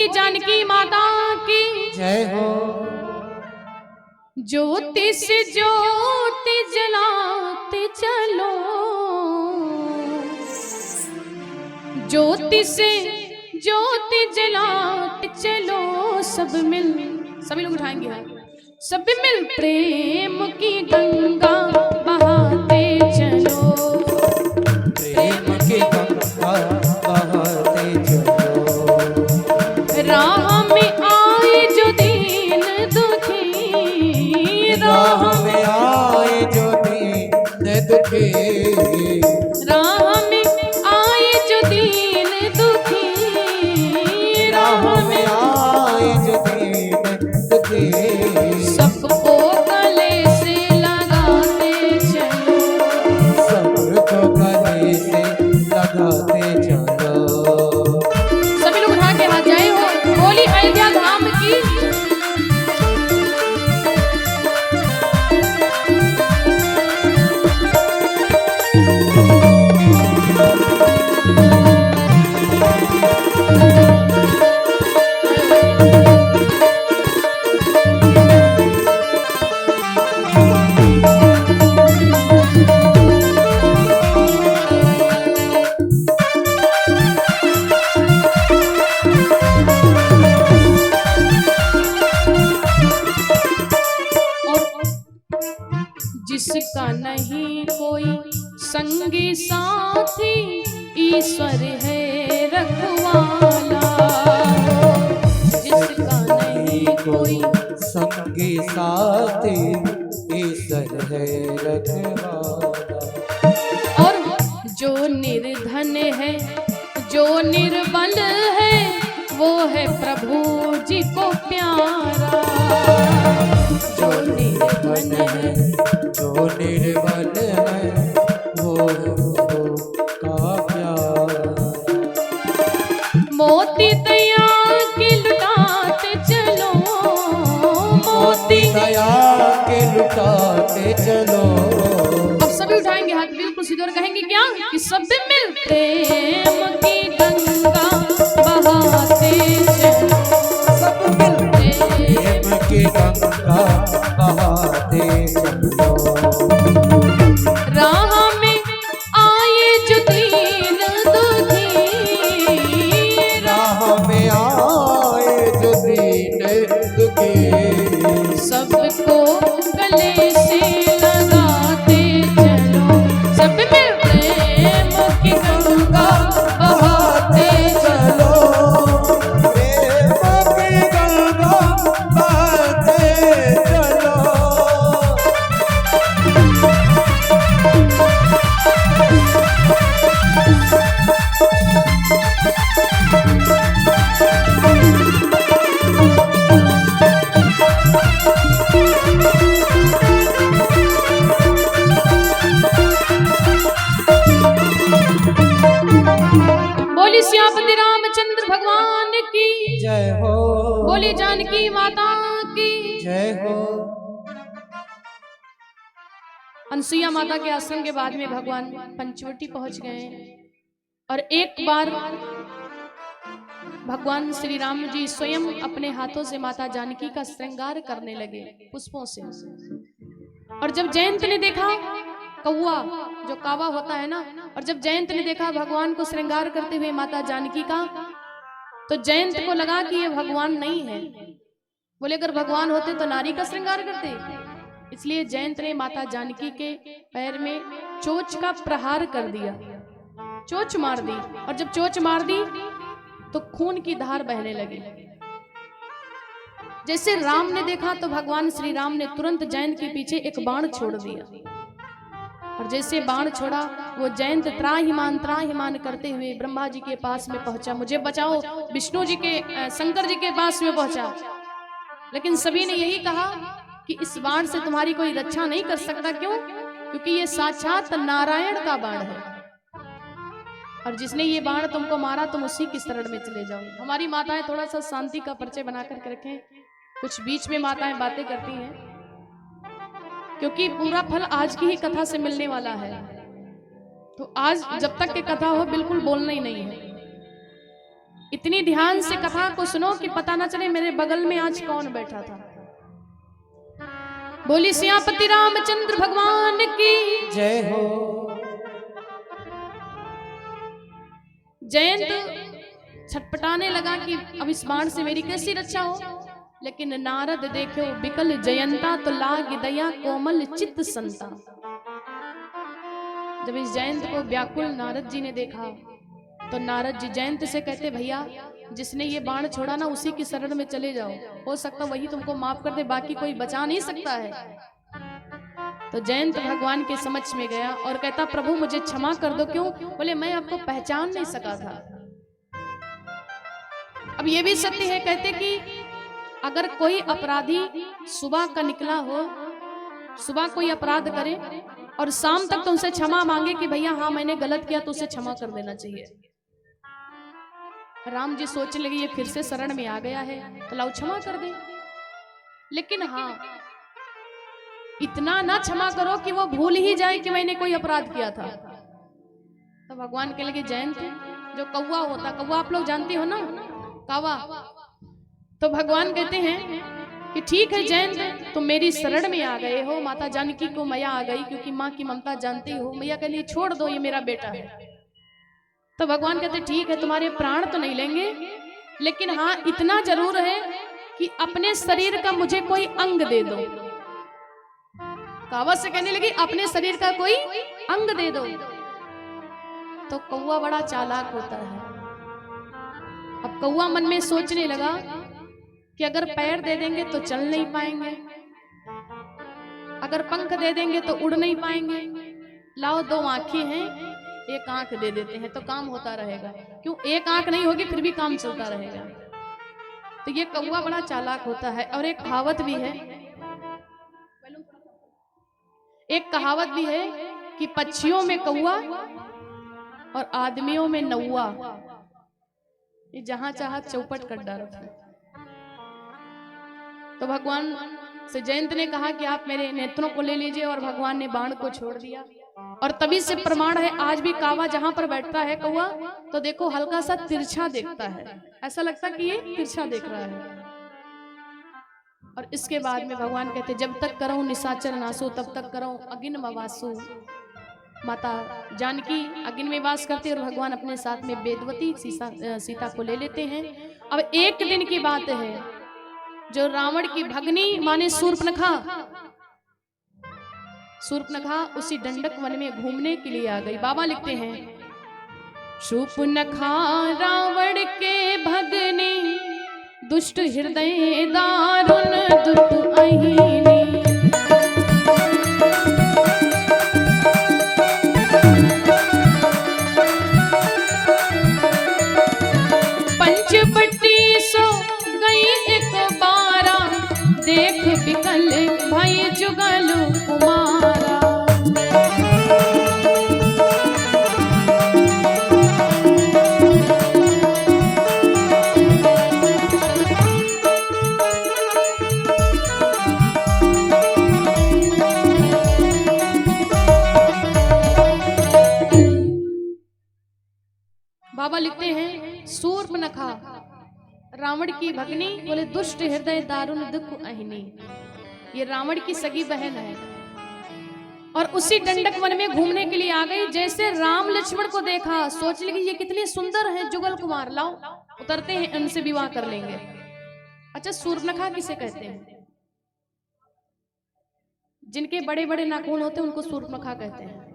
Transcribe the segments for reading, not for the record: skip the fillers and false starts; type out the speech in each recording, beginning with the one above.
जानकी माता की जय हो। ज्योति से ज्योति जलाते चलो, ज्योति से ज्योति जलाते चलो, सब मिल, सभी लोग उठाएंगे हाथ, सब मिल प्रेम की गंगा बहाते चलो, प्रेम की गंगा बहाते चलो। राह में आए जो दीन दुखी, राह में आए जो दीन दुखी, राह में आए जो दीन दुखी, राह में आए जो दीन दुखी, सबको गले से लगाते चलो, सबको गले से लगाते चलो। सभी लोग उठा के हाथ जाए हो, बोली अयोध्या धाम की। जिसका नहीं कोई संगी साथी, ईश्वर है रखवाला, जिसका नहीं कोई संगी साथी, ईश्वर है रखवाला। और जो निर्धन है, जो निर्बल है, वो है प्रभु जी को प्यारा, जो निर्धन है, जो निर्बल है, वो का प्यार। मोती दया के लुटाते चलो, मोती दया के लुटाते चलो। अब सभी उठाएंगे हाथ बिल्कुल सीधे और कहेंगे क्या कि सब मिल प्रेम की गंगा बहाते चलो, सब मिल प्रेम की गंगा बहाते चलो। राह में आए जो दीन दुखी, राह में आए जो दीन दुखी, सबको गले से लगाते चलो, सब मिल प्रेम की गंगा बहाते चलो। प्रेम की गंगा बहाते चलो। बोली सियापति रामचंद्र भगवान की, जय हो। बोली जानकी माता की। जय हो। अनसुईया माता के आश्रम के बाद में भगवान पंचवटी पहुंच गए और एक बार भगवान श्री राम जी स्वयं अपने हाथों से माता जानकी का श्रृंगार करने लगे पुष्पों से। और जब जयंत ने देखा, कौआ जो कावा होता है ना, और जब जयंत ने देखा भगवान को श्रृंगार करते हुए माता जानकी का, तो जयंत को लगा कि ये भगवान नहीं है। बोले अगर भगवान होते तो नारी का श्रृंगार करते, इसलिए जयंत ने माता जानकी के पैर में चोंच का प्रहार कर दिया, चोंच मार दी। और जब चोंच मार दी तो खून की धार बहने लगी। जैसे राम ने देखा तो भगवान श्री राम ने तुरंत जयंत के पीछे एक बाण छोड़ दिया, और जैसे बाण छोड़ा वो जयंत त्राहिमाम करते हुए ब्रह्मा जी के पास में पहुंचा, मुझे बचाओ, विष्णु जी के शंकर जी के पास में पहुंचा। लेकिन सभी ने यही कहा कि इस बाण से तुम्हारी कोई रक्षा नहीं कर सकता। क्यों? क्योंकि ये साक्षात नारायण का बाण है, और जिसने ये बाण तुमको मारा तुम उसी की शरण में चले जाओ। हमारी माताएं थोड़ा सा शांति का परिचय बना करके रखें, कुछ बीच में माताएं बातें करती हैं, क्योंकि पूरा फल आज की ही कथा से मिलने वाला है। तो आज जब तक की कथा हो बिल्कुल बोलना ही नहीं है। इतनी ध्यान से कथा को सुनो कि पता ना चले मेरे बगल में आज कौन बैठा था। बोली सियापति रामचंद्र भगवान की जय हो। जयंत छटपटाने लगा कि अब इस बाण से मेरी कैसी रक्षा हो, लेकिन नारद देखो बिकल जयंता तो लाग दया कोमल चित्त संता। जब इस जयंत को व्याकुल नारद जी ने देखा तो नारद जी जयंत से कहते, भैया जिसने ये बाण छोड़ा ना उसी की शरण में चले जाओ, हो सकता वही तुमको माफ कर दे, बाकी कोई बचा नहीं सकता है। तो जयंत भगवान के समझ में गया और कहता, प्रभु मुझे क्षमा कर दो। क्यों? बोले मैं आपको पहचान नहीं सका था। अब ये भी सत्य है, कहते कि अगर कोई अपराधी सुबह का निकला हो, सुबह कोई अपराध करे और शाम तक तुमसे क्षमा मांगे कि भैया हाँ मैंने गलत किया, तो उसे क्षमा कर देना चाहिए। राम जी सोचने लगे ये फिर से शरण में आ गया है तो लाओ क्षमा कर दे, लेकिन हाँ इतना ना क्षमा करो कि वो भूल ही जाए कि मैंने कोई अपराध किया था। तो भगवान के लगे जयंत, जो कौवा होता, कौवा आप लोग जानते हो ना, कावा, तो भगवान कहते हैं कि ठीक है जयंत तुम मेरी शरण में आ गए हो, माता जानकी को मैया आ गई, क्योंकि माँ की ममता जानती हो। मैया कहती छोड़ दो ये मेरा बेटा है। तो भगवान कहते ठीक है तुम्हारे प्राण तो नहीं लेंगे, लेकिन हाँ इतना जरूर है कि अपने शरीर का मुझे कोई अंग दे दो। कावा से कहने लगी अपने शरीर का कोई अंग दे दो। तो कौवा बड़ा चालाक होता है। अब कौवा मन में सोचने लगा कि अगर पैर दे देंगे तो चल नहीं पाएंगे, अगर पंख दे देंगे तो उड़ नहीं पाएंगे, लाओ दो आंखें हैं एक आंख दे देते हैं तो काम होता रहेगा। क्यों? एक आंख नहीं होगी फिर भी काम चलता रहेगा। तो ये कौवा बड़ा चालाक होता है। और एक कहावत भी है, एक कहावत भी है कि पक्षियों में कौवा और आदमियों में नौवा, ये जहां चाहा चौपट कर डालता है। तो भगवान से जयंत ने कहा कि आप मेरे नेत्रों को ले लीजिए, और भगवान ने बाण को छोड़ दिया। और तभी से प्रमाण है आज भी कावा जहां पर बैठता है कौवा, तो देखो हल्का सा तिरछा देखता है, ऐसा लगता कि ये तिरछा देख रहा है। और इसके बाद में भगवान कहते जब तक करो निशाचर नासो तब तक करो अगिन मवासु। माता जानकी अग्नि में वास करते और भगवान अपने साथ में वेदवती सीता को ले लेते हैं। अब एक दिन की बात है, जो रावण की भगनी माने शूर्पणखा उसी दंडक वन में घूमने के लिए आ गई। बाबा लिखते हैं शूर्पणखा रावण के भगनी, दुष्ट हृदय दारुण दुख अहिनी। पंचवटी सो गई एक बारा, देख बिकल भई जुगल कुमारा। बाबा लिखते हैं शूर्पणखा रावण की भगनी, बोले दुष्ट हृदय दारुण दुख अहिनी, ये रावण की सगी बहन है। और उसी दंडक वन में घूमने के लिए आ गई। जैसे राम लक्ष्मण को देखा सोच लगी ये कितने सुंदर हैं जुगल कुमार, लाओ उतरते हैं उनसे विवाह कर लेंगे। अच्छा शूर्पणखा किसे कहते हैं? जिनके बड़े बड़े नाखून होते हैं उनको शूर्पणखा कहते हैं।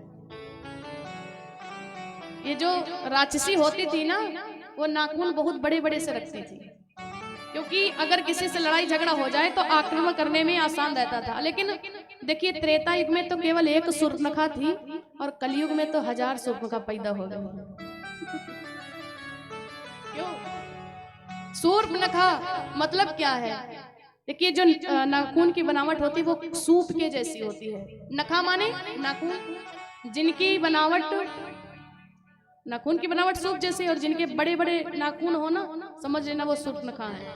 ये जो राक्षसी होती थी ना, वो नाखून बहुत बड़े बड़े से रखती थी, क्योंकि अगर किसी से लड़ाई झगड़ा हो जाए तो आक्रमण करने में आसान रहता था। लेकिन देखिए त्रेता युग में तो केवल एक शूर्पणखा थी और कलयुग में तो 1000 शूर्पणखा पैदा हो गई। क्यों? शूर्पणखा मतलब क्या है? देखिए जो नाखून की बनावट होती है वो सूप के जैसी होती है। नखा माने नाखून, जिनकी बनावट नाखून की बनावट सूप जैसी, और जिनके बड़े बड़े नाखून हो ना समझ लेना वो शूर्पणखा है।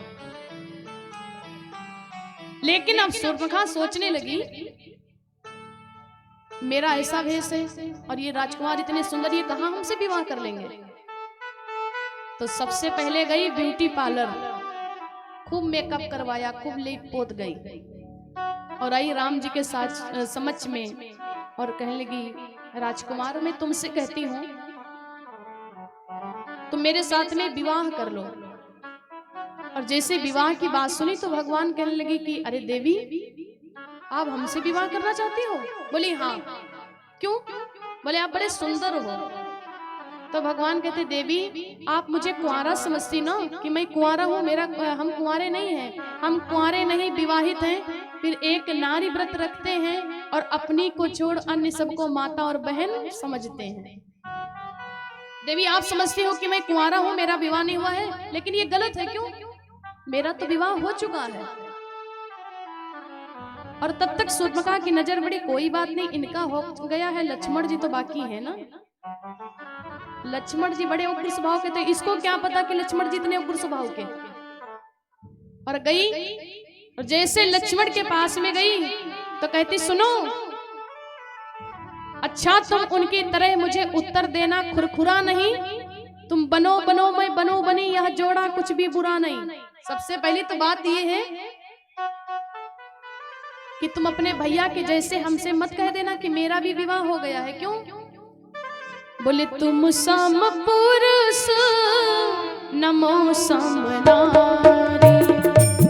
लेकिन अब शूर्पणखा सोचने लगी मेरा ऐसा भेष है और ये राजकुमार इतने सुंदर, ये कहां हमसे विवाह कर लेंगे। तो सबसे पहले गई ब्यूटी पार्लर, खूब मेकअप करवाया, खूब लिप पोत गई और आई राम जी के साथ समक्ष में और कहने लगी, राजकुमार मैं तुमसे कहती हूँ तुम मेरे साथ में विवाह कर लो। और जैसे विवाह की बात सुनी तो भगवान कहने लगे कि अरे देवी, आप हमसे विवाह करना चाहती हो? बोली हाँ। क्यों? बोले आप बड़े सुंदर हो। तो भगवान कहते, देवी आप मुझे कुंवारा समझती ना कि मैं कुंवारा हूँ, हम कुंवारे नहीं हैं, हम कुंवारे नहीं विवाहित हैं, फिर एक नारी व्रत रखते हैं और अपनी को छोड़ अन्य सबको माता और बहन समझते हैं। देवी आप समझती हो कि मैं कुंवारा हूँ, मेरा विवाह नहीं हुआ है, लेकिन ये गलत है। क्यों? मेरा तो विवाह हो चुका है। और तब तक सूर्पणखा की नजर बड़ी, कोई बात नहीं, इनका हो गया है, लक्ष्मण जी तो बाकी है ना। लक्ष्मण जी बड़े उग्र स्वभाव के थे, इसको क्या पता कि लक्ष्मण जी इतने उग्र स्वभाव के। और गई और जैसे लक्ष्मण के पास में गई तो कहती, सुनो अच्छा तुम उनकी तरह मुझे उत्तर देना, खुरखुरा नहीं, तुम बनो बनो मैं बनो बनी, यह जोड़ा कुछ भी बुरा नहीं। सबसे पहली तो बात ये है कि तुम अपने भैया के जैसे हमसे मत कह देना कि मेरा भी विवाह हो गया है। क्यों? बोले तुम सम पुरुष नमो सम नारी,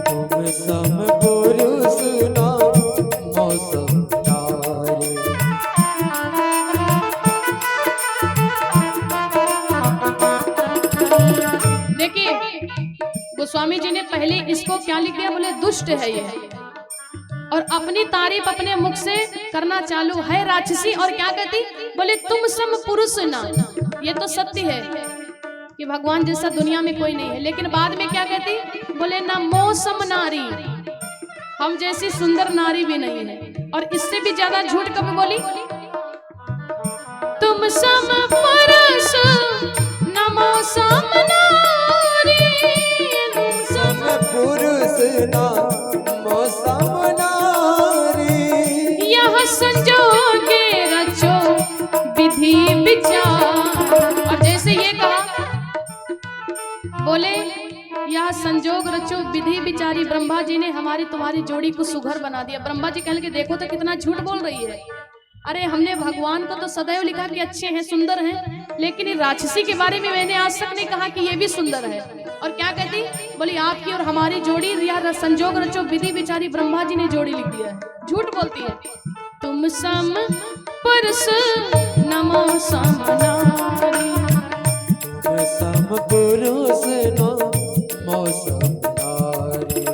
तुम सम पुरुष नमो सम नारी। देखिए गोस्वामी जी ने पहले इसको क्या लिख दिया, बोले दुष्ट है ये, और अपनी तारीफ अपने मुख से करना चालू है राक्षसी। और क्या कहती, बोले तुम सम पुरुष ना। ये तो सत्य है कि भगवान जैसा दुनिया में कोई नहीं है, लेकिन बाद में क्या कहती, बोले ना मौसम नारी, हम जैसी सुंदर नारी भी नहीं है। और इससे भी ज्यादा झूठ कब बोली, तुम सम पुरुष ना मौसम नारी, सम पुरुष नमो सम नारी। यह संजोगे रचो विधि विचार। और जैसे ये कहा, बोले यह संजोग रचो विधि विचारी, ब्रह्मा जी ने हमारी तुम्हारी जोड़ी को सुघर बना दिया। ब्रह्मा जी कहने के देखो तो कितना झूठ बोल रही है। अरे हमने भगवान को तो सदैव लिखा कि अच्छे हैं, सुंदर हैं, लेकिन ये राक्षसी के बारे में मैंने आज तक नहीं कहा कि ये भी सुंदर है। और क्या कहती, बोली आपकी और हमारी जोड़ी या संजोग रचो विधि विचारी, ब्रह्मा जी ने जोड़ी लिख दिया है। झूठ बोलती है। तुम सम पुरुष नमो सम नारी, तुम सम पुरुष नमो सम नारी।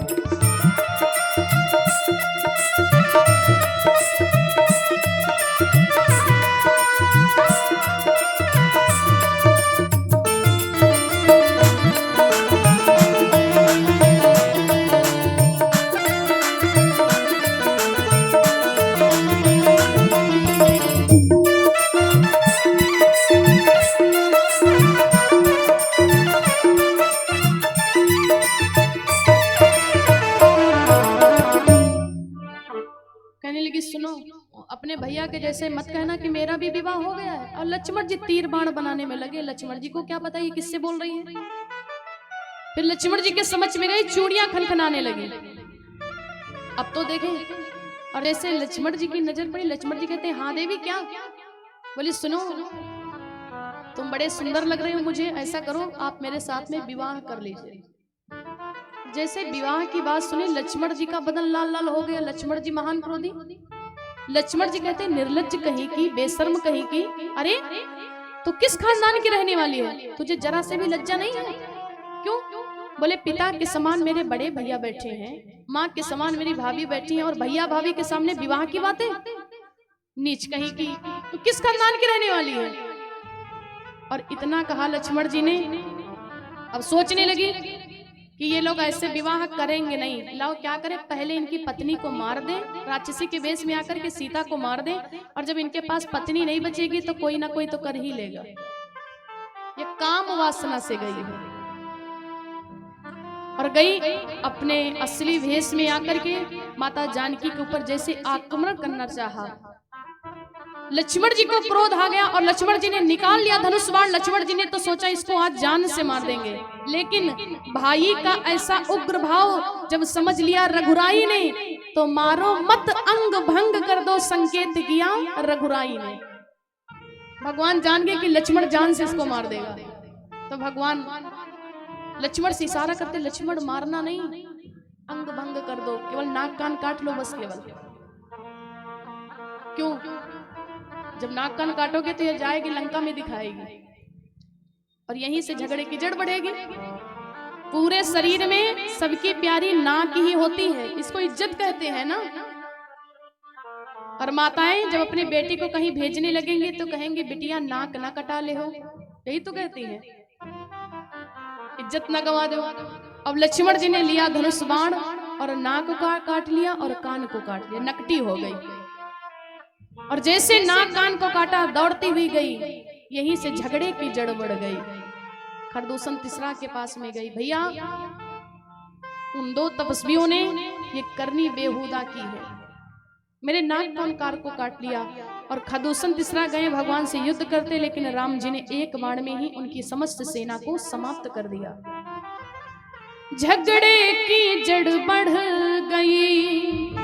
सुनो अपने भैया के जैसे मत कहना कि मेरा भी विवाह हो गया है। और लक्ष्मण जी तीर बाण बनाने में लगे। लक्ष्मण जी को क्या पता ये किससे बोल रही है। फिर लक्ष्मण जी के समझ में गई, चूड़ियां खनखनाने लगी। अब तो देखें। और ऐसे लक्ष्मण जी की नजर पड़ी। लक्ष्मण जी कहते हैं, हाँ देवी क्या? बोली सुनो, तुम बड़े सुंदर लग रहे हो मुझे, ऐसा करो आप मेरे साथ में विवाह कर लीजिए। जैसे विवाह की बात सुनी, लक्ष्मण जी का बदन लाल लाल हो गया। लक्ष्मण जी महान क्रोधी। लक्ष्मण जी कहते, निर्लज्ज कहीं की, बेशर्म कहीं की, अरे तू किस खानदान की रहने वाली है? तुझे जरा से भी लज्जा नहीं है? क्यों? बोले पिता के समान मेरे बड़े भैया बैठे हैं, माँ के समान मेरी भाभी बैठी है, और भैया भाभी के सामने विवाह की बातें? नीच कहीं की, तू किस खानदान की रहने वाली है? और इतना कहा लक्ष्मण जी ने। अब सोचने लगी कि ये लोग ऐसे विवाह करेंगे नहीं। लाओ क्या करें, पहले इनकी पत्नी को मार दें, राक्षसी के वेश में आकर के सीता को मार दें, और जब इनके पास पत्नी नहीं बचेगी तो कोई ना कोई तो कर ही लेगा। ये काम वासना से गई है। और गई अपने असली वेश में आकर के माता जानकी के ऊपर जैसे आक्रमण करना चाहा, लक्ष्मण जी को क्रोध आ गया और लक्ष्मण जी ने निकाल लिया धनुष बाण। लक्ष्मण जी ने तो सोचा इसको आज जान से मार देंगे, लेकिन भाई का ऐसा उग्र भाव जब समझ लिया रघुराई ने, तो मारो मत अंग भंग कर दो संकेत किया रघुराई ने। भगवान जान गए कि लक्ष्मण जान से इसको मार देगा, तो भगवान लक्ष्मण से इशारा करते, लक्ष्मण मारना नहीं, अंग भंग कर दो, केवल नाक कान काट लो बस। केवल क्यों? जब नाक कान काटोगे तो ये जाएगी लंका में दिखाएगी और यहीं से झगड़े की जड़ बढ़ेगी। पूरे शरीर में सबकी प्यारी नाक ही होती है, इसको इज्जत कहते हैं ना। और माताएं जब अपने बेटी को कहीं भेजने लगेंगी तो कहेंगे बिटिया नाक ना कटा ले हो, यही तो कहती है, इज्जत ना गवा दो। अब लक्ष्मण जी ने लिया धनुष बाण और नाक को काट लिया और कान को काट लिया, नकटी हो गई। और जैसे नाक कान को काटा दौड़ती हुई गई, यहीं से झगड़े की जड़ बढ़ गई। खरदूषण तीसरा के पास में गई, भैया उन दो तपस्वियों ने ये करनी बेहुदा की है, मेरे नाक कान कार को काट लिया। और खरदूषण तीसरा गए भगवान से युद्ध करते, लेकिन राम जी ने एक बाण में ही उनकी समस्त सेना को समाप्त कर दिया। झगड़े की जड़ बढ़ गई,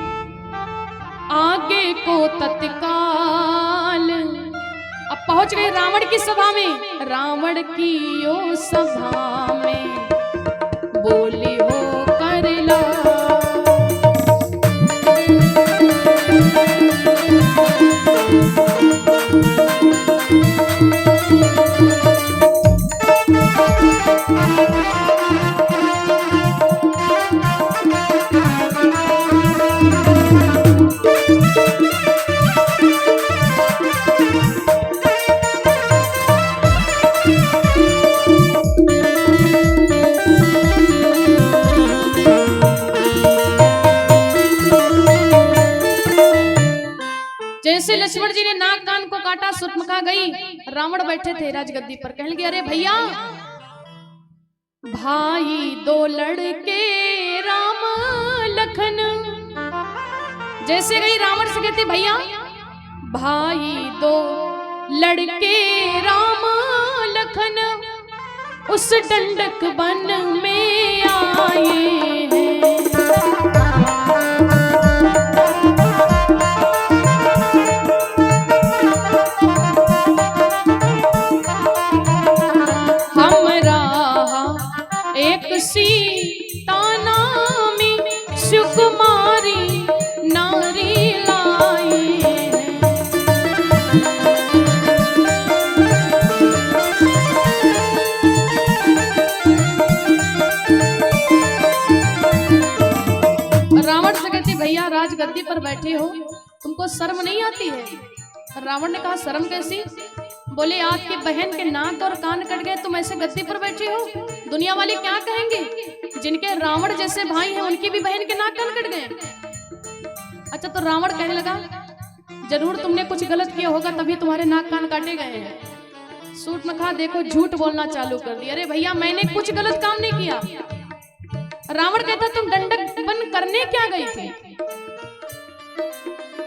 आगे को तत्काल। अब पहुंच गए रावण की सभा में। रावण की यो सभा में बोले हो कर ला, जैसे लक्ष्मण जी ने नाक कान को काटा, शूर्पणखा गई, रावण बैठे थे राजगद्दी पर, कहने लगे अरे भैया भाई दो लड़के राम लखन। जैसे गई रावण से कहती भैया भाई दो लड़के राम लखन उस डंडक वन में आए हैं। सीता नामी सुकुमारी नारी लाए हैं। रावण से कहती भैया राजगद्दी पर बैठे हो, तुमको शर्म नहीं आती है? रावण ने कहा शर्म कैसी? बोले आपकी बहन के नाक और कान कट गए, तुम ऐसे गद्दी पर बैठे हो, दुनिया वाले क्या कहेंगे? जिनके रावण जैसे भाई हैं उनकी भी बहन के नाक कान कट गए। अच्छा, तो रावण कहने लगा जरूर तुमने कुछ गलत किया होगा तभी तुम्हारे नाक कान काटे गए हैं। शूर्पणखा देखो झूठ बोलना चालू कर दिया, अरे भैया मैंने कुछ गलत काम नहीं किया। रावण कहता तुम दंडक वन करने क्या गई थी?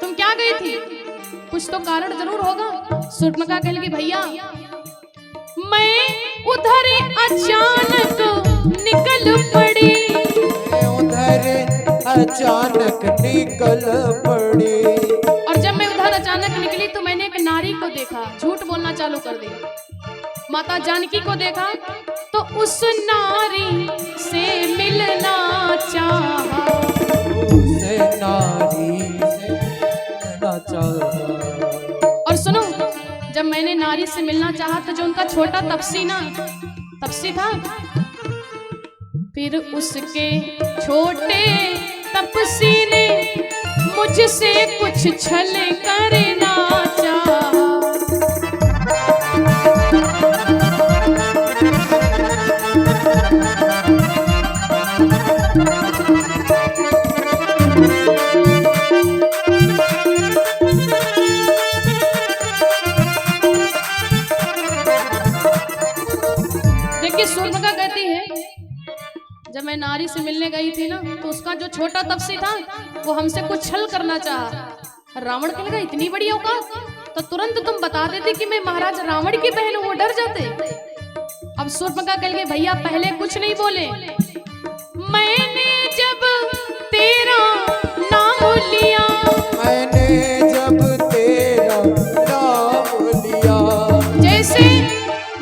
तुम क्या गई थी? कुछ तो कारण जरूर होगा। शूर्पणखा कहने लगी भैया मैं उधर अचानक निकल पड़ी, उधर अचानक निकल पड़ी। और जब मैं उधर अचानक निकली तो मैंने एक नारी को देखा, झूठ बोलना चालू कर दिया। माता जानकी को देखा तो उस नारी से मिलना चाहा, उस नारी से मिलना चाहा। और सुनो, जब मैंने नारी से मिलना चाहा तो जो उनका छोटा तपसी था, फिर उसके छोटे तपसी ने मुझसे कुछ छल करना चाहा। शूर्पणखा कहती है जब मैं नारी से मिलने गई थी ना तो उसका जो छोटा तपसी था वो हमसे कुछ छल करना चाहा। रावण कहने लगा इतनी बड़ी औकात, तो तुरंत तुम बता देते कि मैं महाराज रावण की बहन हूं, वो डर जाते। अब शूर्पणखा कह गए भैया पहले कुछ नहीं बोले, मैंने जब तेरा नाम लिया, मैंने जब तेरा नाम लिया, जैसे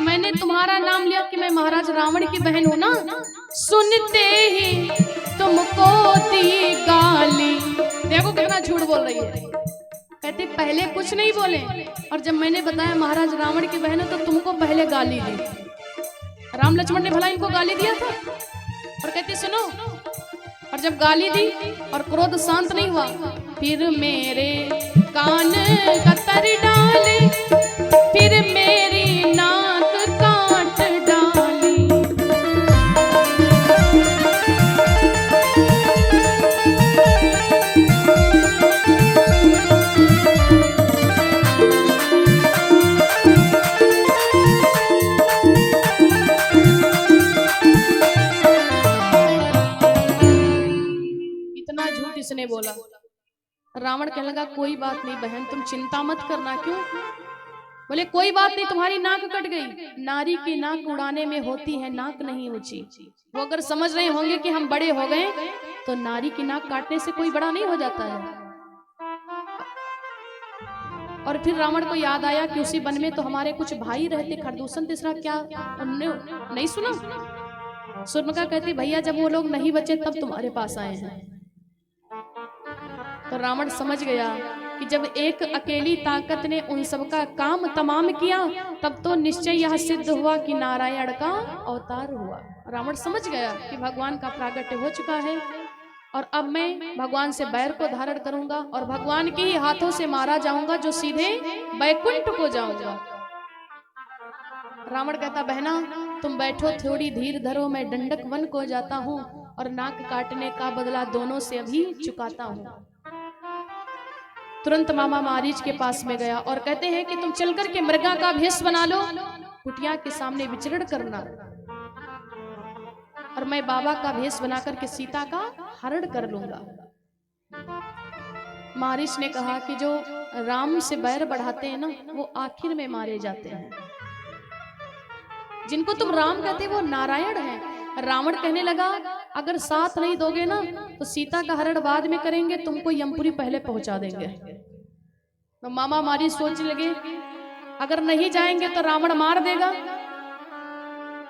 मैंने तुम्हारा नाम लिया कि मैं महाराज रावण की बहन हूं ना, सुनते ही तुमको दी गाली। देखो कितना झूठ बोल रही है, कहते पहले कुछ नहीं बोले और जब मैंने बताया महाराज रावण की बहन है तो तुमको पहले गाली दी। राम लक्ष्मण ने भला इनको गाली दिया था? और कहते सुनो, और जब गाली दी और क्रोध शांत नहीं हुआ, फिर मेरे कान कतर डाले, फिर मेरी नाक काट डाली। इतना झूठ इसने बोला। रावण कहने लगा कोई बात नहीं बहन, तुम चिंता मत करना। क्यों? बोले कोई बात नहीं, तुम्हारी नाक कट गई। नारी की नाक उड़ाने में होती है नाक नहीं ऊंची। वो अगर समझ रहे होंगे कि हम बड़े हो गए तो नारी की नाक काटने से कोई बड़ा नहीं हो जाता है। और फिर रावण को याद आया कि उसी वन में तो हमारे कुछ भाई रहते, खरदूषण तीसरा, क्या उनने नहीं सुना? शूर्पणखा कहती भैया जब वो लोग नहीं बचे तब तुम्हारे पास आए हैं। तो रावण समझ गया कि जब एक अकेली ताकत ने उन सबका काम तमाम किया तब तो निश्चय यह सिद्ध हुआ कि नारायण का अवतार हुआ। रावण समझ गया कि भगवान का प्रागट्य हो चुका है और अब मैं भगवान से बैर को धारण करूंगा और भगवान के ही हाथों से मारा जाऊंगा, जो सीधे बैकुंठ को जाऊंगा। रावण कहता बहना तुम बैठो, थोड़ी धीर धरो, मैं दंडक वन को जाता हूँ और नाक काटने का बदला दोनों से अभी चुकाता हूँ। तुरंत मामा मारीच के पास में गया और कहते हैं कि तुम चलकर के मृगा का भेष बना लो, कुटिया के सामने विचरण करना और मैं बाबा का भेष बनाकर के सीता का हरण कर लूंगा। मारीच ने कहा कि जो राम से बैर बढ़ाते हैं ना वो आखिर में मारे जाते हैं। जिनको तुम राम कहते वो नारायण है। रावण कहने लगा अगर साथ नहीं दोगे ना तो सीता का हरण बाद में करेंगे, तुमको यमपुरी पहले पहुंचा देंगे। तो मामा मारी सोच लगे अगर नहीं जाएंगे तो रावण मार देगा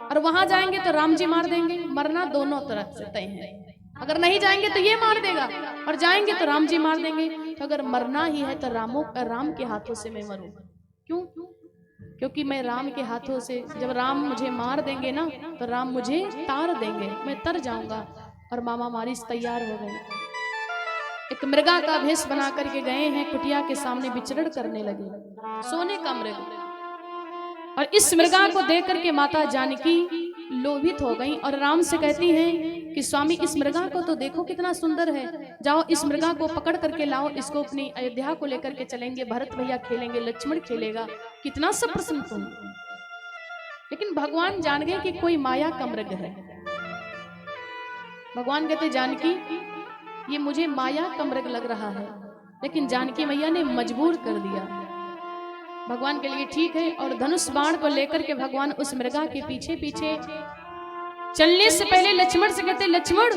और वहां जाएंगे तो राम जी मार देंगे। मरना दोनों तरफ से तय है। अगर नहीं जाएंगे तो ये मार देगा और जाएंगे तो राम जी मार देंगे। तो अगर मरना ही है तो राम के हाथों से मैं मरूं। क्यों? क्योंकि मैं राम के हाथों से, जब राम मुझे मार देंगे ना तो राम मुझे तार देंगे, मैं तर जाऊंगा। और मामा मारीच तैयार हो गए, एक मृगा का भेष बना करके गए हैं, कुटिया के सामने विचरण करने लगे, सोने का मृग। और इस मृगा को देख करके माता जानकी लोभित हो गई और राम से कहती हैं कि स्वामी इस मृगा को तो देखो कितना सुंदर है, जाओ इस मृगा को पकड़ करके लाओ, इसको अपनी अयोध्या को लेकर के चलेंगे, भरत भैया खेलेंगे, लक्ष्मण खेलेगा, कितना सब प्रसन्न तुम। लेकिन भगवान जान गए कि कोई माया का मृग है। भगवान कहते जानकी ये मुझे माया का मृग लग रहा है, लेकिन जानकी मैया ने मजबूर कर दिया। भगवान के लिए ठीक है। और धनुष बाण को लेकर के भगवान उस मृगा के पीछे पीछे चलने से पहले लक्ष्मण से कहते लक्ष्मण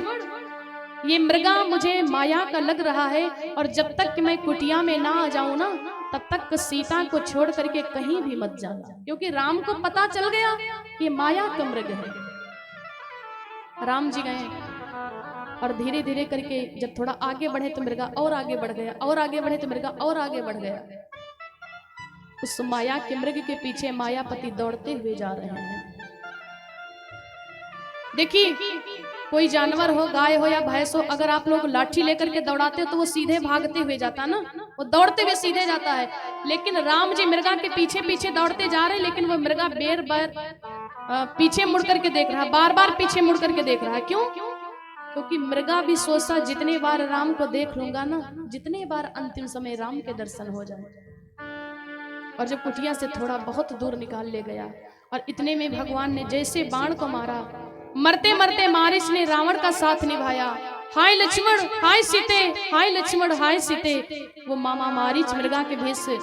ये मृगा मुझे माया का लग रहा है और जब तक कि मैं कुटिया में ना आ जाऊं ना तब तक सीता को छोड़ करके कहीं भी मत जाना, क्योंकि राम को पता चल गया ये माया का मृग है। राम जी गए और धीरे धीरे करके जब थोड़ा आगे बढ़े तो मृगा और आगे बढ़ गया, और आगे बढ़े तो मृगा और आगे बढ़ गया। उस माया के मृग के पीछे मायापति दौड़ते हुए जा रहे हैं। देखिए कोई जानवर हो, गाय हो या भैंस हो, अगर आप लोग लाठी लेकर के दौड़ाते हो तो वो सीधे भागते हुए जाता ना, वो दौड़ते हुए सीधे जाता है। लेकिन राम जी मृगा के पीछे पीछे दौड़ते जा रहे हैं, लेकिन वो मृगा बेर बार पीछे मुड़ करके देख रहा है, बार बार पीछे मुड़ करके देख रहा है। क्यों? क्योंकि मृगा भी सोचा जितने बार राम को देख लूंगा ना, जितने बार अंतिम समय राम के दर्शन हो जाए। और जब कुटिया से थोड़ा बहुत दूर निकाल ले गया और इतने में भगवान ने जैसे बाण को मारा, मरते मरते मारीच ने रावण का साथ निभाया। हाय लक्ष्मण हाय सीते, हाय लक्ष्मण हाय सीते। वो मामा मारीच मृगा के भेष से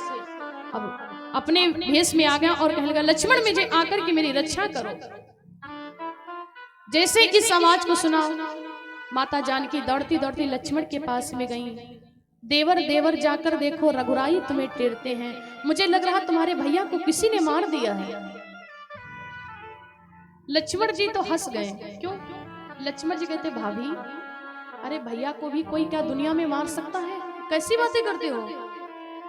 अब अपने भेष में आ गया और कहने लगा, लक्ष्मण मुझे आकर के मेरी रक्षा करो। जैसे इस आवाज को सुना, माता जानकी दौड़ती दौड़ती लक्ष्मण के पास में गई। देवर देवर जाकर देखो, रघुराई तुम्हें टेरते हैं। मुझे लग रहा तुम्हारे भैया को किसी ने मार दिया है। लक्ष्मण जी तो हंस गए। क्यों? लक्ष्मण जी कहते, भाभी अरे भैया को भी कोई क्या दुनिया में मार सकता है? कैसी बातें करते हो?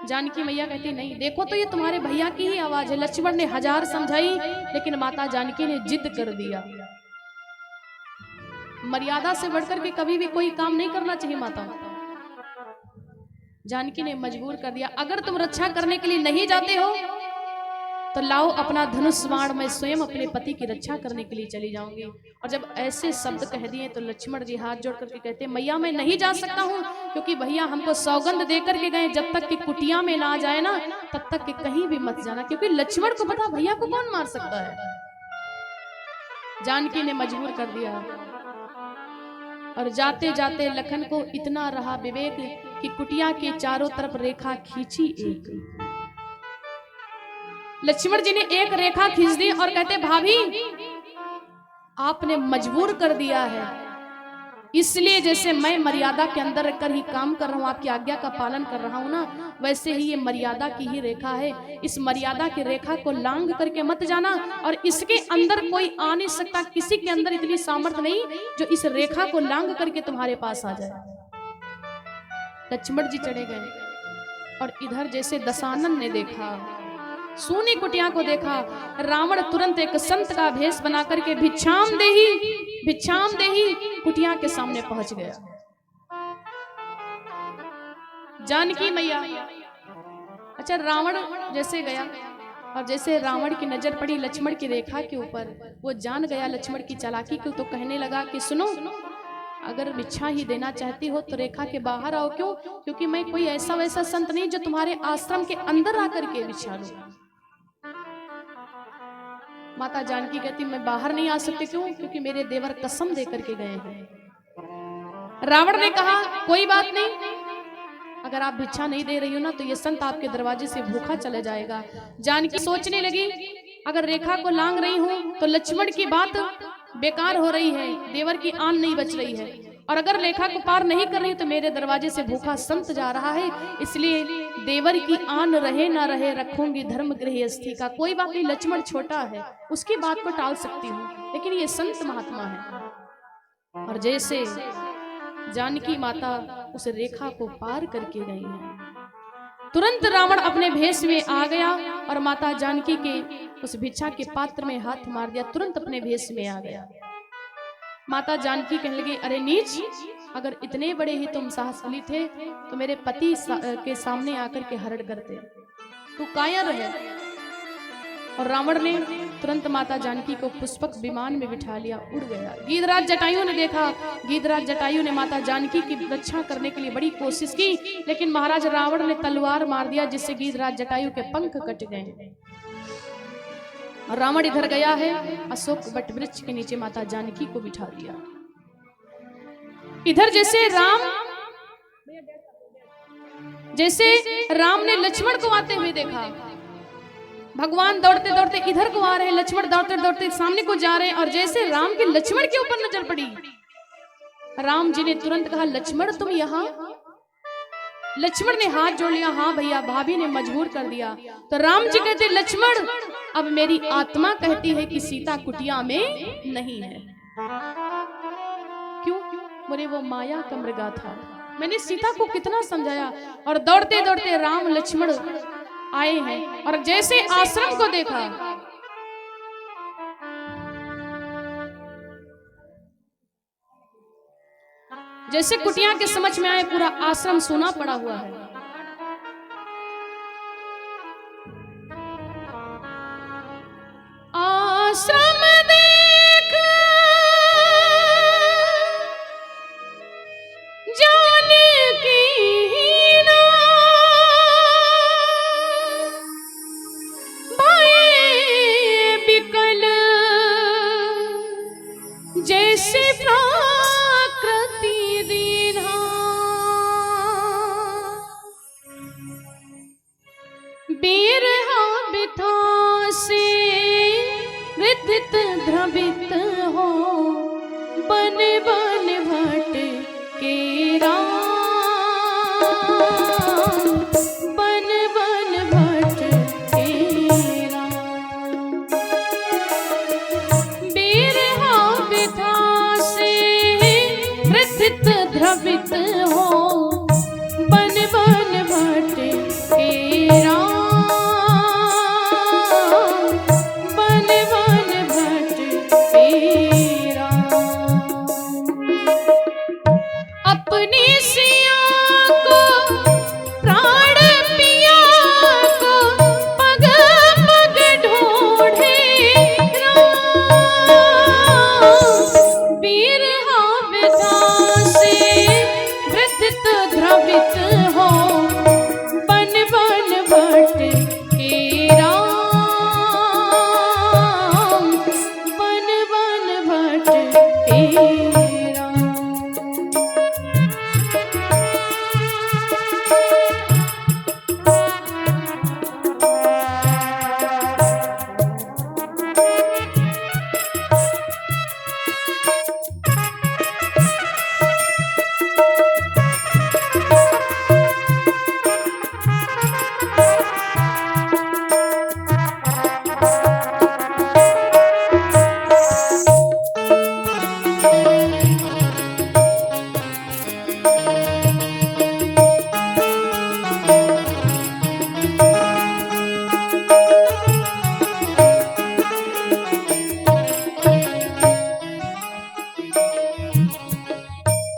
जानकी मैया कहती, नहीं देखो तो ये तुम्हारे भैया की ही आवाज है। लक्ष्मण ने हजार समझाई, लेकिन माता जानकी ने जिद कर दिया। मर्यादा से बढ़कर के कभी भी कोई काम नहीं करना चाहिए। माता जानकी ने मजबूर कर दिया, अगर तुम रक्षा करने के लिए नहीं जाते हो तो लाओ अपना धनुष बाण, मैं स्वयं अपने पति की रक्षा करने के लिए चली जाऊंगी। और जब ऐसे शब्द कह दिए तो लक्ष्मण जी हाथ जोड़ करके कहते, मैया मैं नहीं जा सकता हूँ, क्योंकि भैया हमको सौगंध दे करके गए, जब तक कि कुटिया में ना आ जाए ना तब तक कि कहीं भी मत जाना, क्योंकि लक्ष्मण को पता भैया को कौन मार सकता है। जानकी ने मजबूर कर दिया। और जाते जाते लखन को इतना रहा विवेक कि कुटिया के चारों तरफ रेखा खींची एक। लक्ष्मण जी ने एक रेखा खींच दी और कहते, भाभी आपने मजबूर कर दिया है, इसलिए जैसे मैं मर्यादा के अंदर रहकर ही काम कर रहा हूं, आपकी आज्ञा का पालन कर रहा हूं ना, वैसे ही ये मर्यादा की ही रेखा है। इस मर्यादा की रेखा को लांघ करके मत जाना, और इसके अंदर कोई आ नहीं सकता, किसी के अंदर इतनी सामर्थ्य नहीं जो इस रेखा को लांघ करके तुम्हारे पास आ जाए। लक्ष्मण जी चले गए और इधर जैसे दशानन ने देखा, सूनी कुटिया को देखा, रावण तुरंत एक संत का भेष बना करके भिक्षाम देही कुटिया के सामने पहुंच गया। जानकी मैया, अच्छा रावण जैसे गया और जैसे रावण की नजर पड़ी लक्ष्मण की रेखा के ऊपर, वो जान गया लक्ष्मण की चालाकी को, तो कहने लगा कि सुनो, अगर भिक्षा ही देना चाहती हो तो रेखा के बाहर आओ। क्यों? क्योंकि मैं कोई ऐसा वैसा संत नहीं जो तुम्हारे आश्रम के अंदर आकर के भिक्षा लूं। माता जानकी कहती, मैं बाहर नहीं आ सकती। क्यों? क्योंकि मेरे देवर कसम दे करके गए हैं। रावण ने कहा, कोई बात नहीं, अगर आप भिक्षा नहीं दे रही हो ना तो ये संत आपके दरवाजे से भूखा चला जाएगा। जानकी सोचने लगी, अगर रेखा को लांग रही हूं तो लक्ष्मण की बात बेकार हो रही है, देवर की आन नहीं बच रही है, और अगर रेखा को पार नहीं कर रही तो मेरे दरवाजे से भूखा संत जा रहा है, इसलिए देवर की आन रहे ना रहे रखूंगी धर्म गृहस्थी का। कोई बात नहीं, लक्ष्मण छोटा है, उसकी बात को टाल सकती हूँ, लेकिन ये संत महात्मा है। और जैसे जानकी माता उस रेखा को पार करके गई है, तुरंत रावण अपने भेष में आ गया और माता जानकी के उस भिक्षा के पात्र में हाथ मार दिया, तुरंत अपने भेष में आ गया। माता जानकी कहने लगी, अरे नीच, अगर इतने बड़े ही तुम साहसशाली थे तो मेरे पति के सामने आकर के हरण करते, तू कायर है। और रावण ने तुरंत माता जानकी को पुष्पक विमान में बिठा लिया, उड़ गया। गीधराज जटायु ने देखा, गीधराज जटायु ने माता जानकी की रक्षा करने के लिए बड़ी कोशिश की, लेकिन महाराज रावण ने तलवार मार दिया, जिससे गीधराज जटायु के पंख कट गए। रावण इधर गया है, अशोक वट वृक्ष के नीचे माता जानकी को बिठा दिया। इधर जैसे राम ने लक्ष्मण को आते हुए देखा, भगवान दौड़ते दौड़ते इधर को आ रहे हैं, लक्ष्मण दौड़ते दौड़ते सामने को जा रहे हैं, और जैसे राम की लक्ष्मण के ऊपर नजर पड़ी, राम जी ने तुरंत कहा, लक्ष्मण तुम यहाँ? लक्ष्मण ने हाथ जोड़ लिया, हाँ भैया, भाभी ने मजबूर कर दिया। तो राम जी कहते, लक्ष्मण अब मेरी आत्मा कहती है कि सीता कुटिया में नहीं है। क्यों? बोले वो माया का मृगा था, मैंने सीता को कितना समझाया। और दौड़ते दौड़ते राम लक्ष्मण आए हैं, और जैसे आश्रम को देखा, जैसे कुटिया के समझ में आए, पूरा आश्रम सोना पड़ा हुआ है। आश्रम देख जानकी ना भये बिकल, जैसे प्रकृति दीन्हा द्रवित हो बन बन भटके राम, बन बन भटके राम। अपनी सिया को प्राण पिया को पग पग ढूंढे राम, बिरहा विधा से वृथित द्रवित हो बन बन भटके राम, बन बन भटके राम।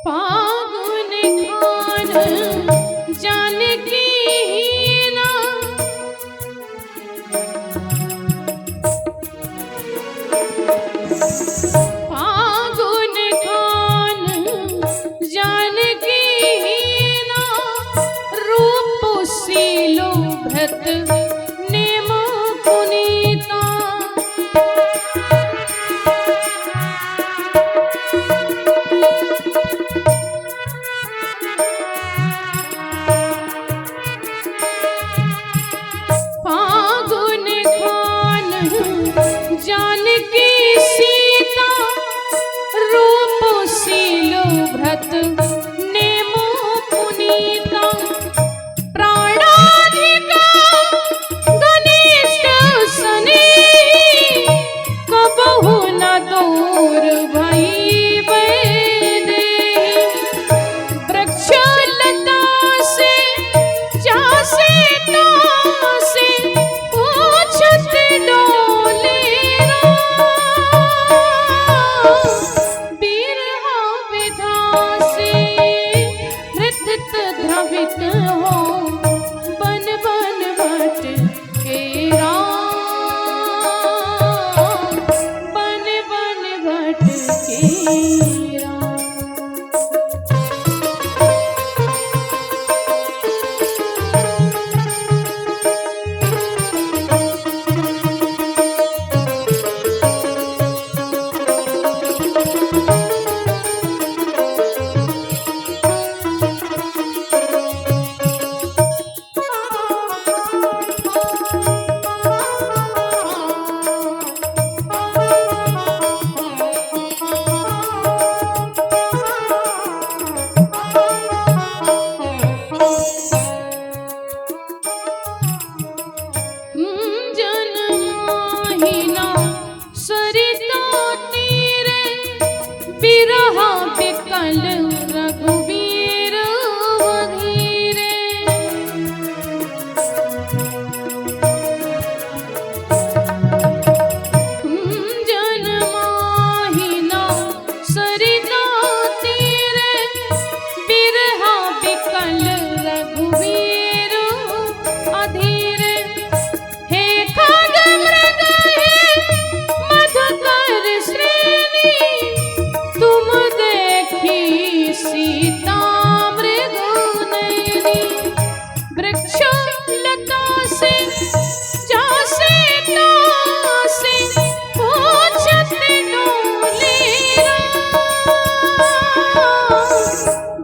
फागुन खान जानकी हीना, फागुन खान जानकी हीना, रूप सीलो भृत नेम पुनीता। फागुन खान जानकी सीता, रूप सीलो भृत नेम पुनीता। प्राणाधिका घनिष्ठ सने, कबहु न दूर भई देहि। वृक्ष लता से जासे तासे, पूछत डोले राम, बिरहा विधा से वृथित द्रवित हो बन बन भटके राम, बन बन भटके राम। जनमाहिना सरिता तीरे, बिरहा बिकल रघुवीर वधीरे। जनमाहिना सरिता तीरे, बिरहा बिकल रघुवीर अधीरे। हे खग मृग हे मधुकर श्रेणी, तुम देखी सीता मृगु नयनी। वृक्ष लता से जासे तासे, पूछत डोले राम,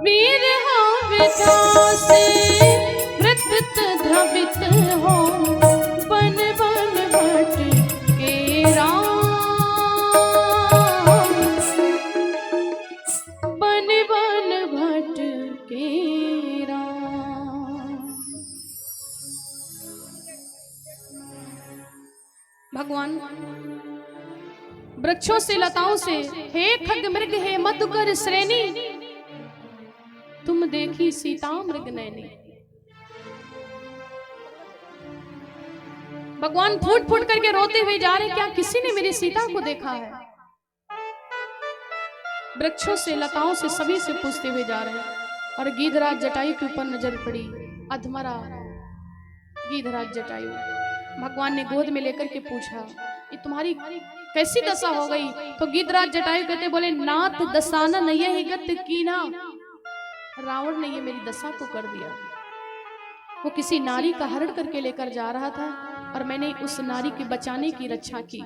बिरहा विधा से वृथित द्रवित हो बन बन भटके राम, बन बन भटके राम। भगवान वृक्षों से लताओं से, हे खग मृग हे मधुकर श्रेणी, तुम देखी सीता मृग नैनी। भगवान फूट फूट करके रोते हुए जा रहे, क्या किसी ने मेरी सीता को देखा है? वृक्षों से, लताओं से, सभी से पूछते हुए जा रहे हैं। और गीधराज जटायु के ऊपर नजर पड़ी, अधमरा गीधराज जटायु। भगवान ने गोद में लेकर के पूछा, ये तुम्हारी कैसी दशा हो गई? तो गीधराज जटायु कहते बोले, नाथ दसाना नहीं ही गत कीना, रावण ने ये मेरी दशा को कर दिया। वो किसी नारी का हरण करके लेकर जा रहा था और मैंने उस नारी के बचाने की रक्षा की,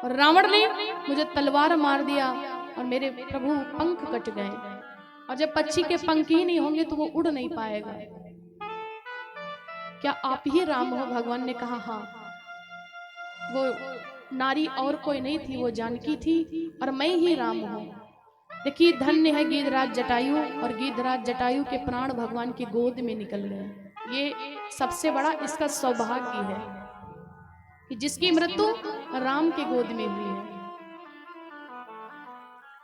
और रावण ने मुझे तलवार मार दिया और मेरे प्रभु पंख कट गए। और जब पक्षी के पंख ही नहीं होंगे तो वो उड़ नहीं पाएगा। क्या आप ही राम हो? भगवान ने कहा हाँ। वो नारी और कोई नहीं थी, वो जानकी थी और मैं ही राम हूं। देखिए धन्य है गीधराज जटायु, और गीधराज जटायु के प्राण भगवान की गोद में निकल गए। ये सबसे बड़ा इसका सौभाग्य है कि जिसकी मृत्यु राम के गोद में हुई है,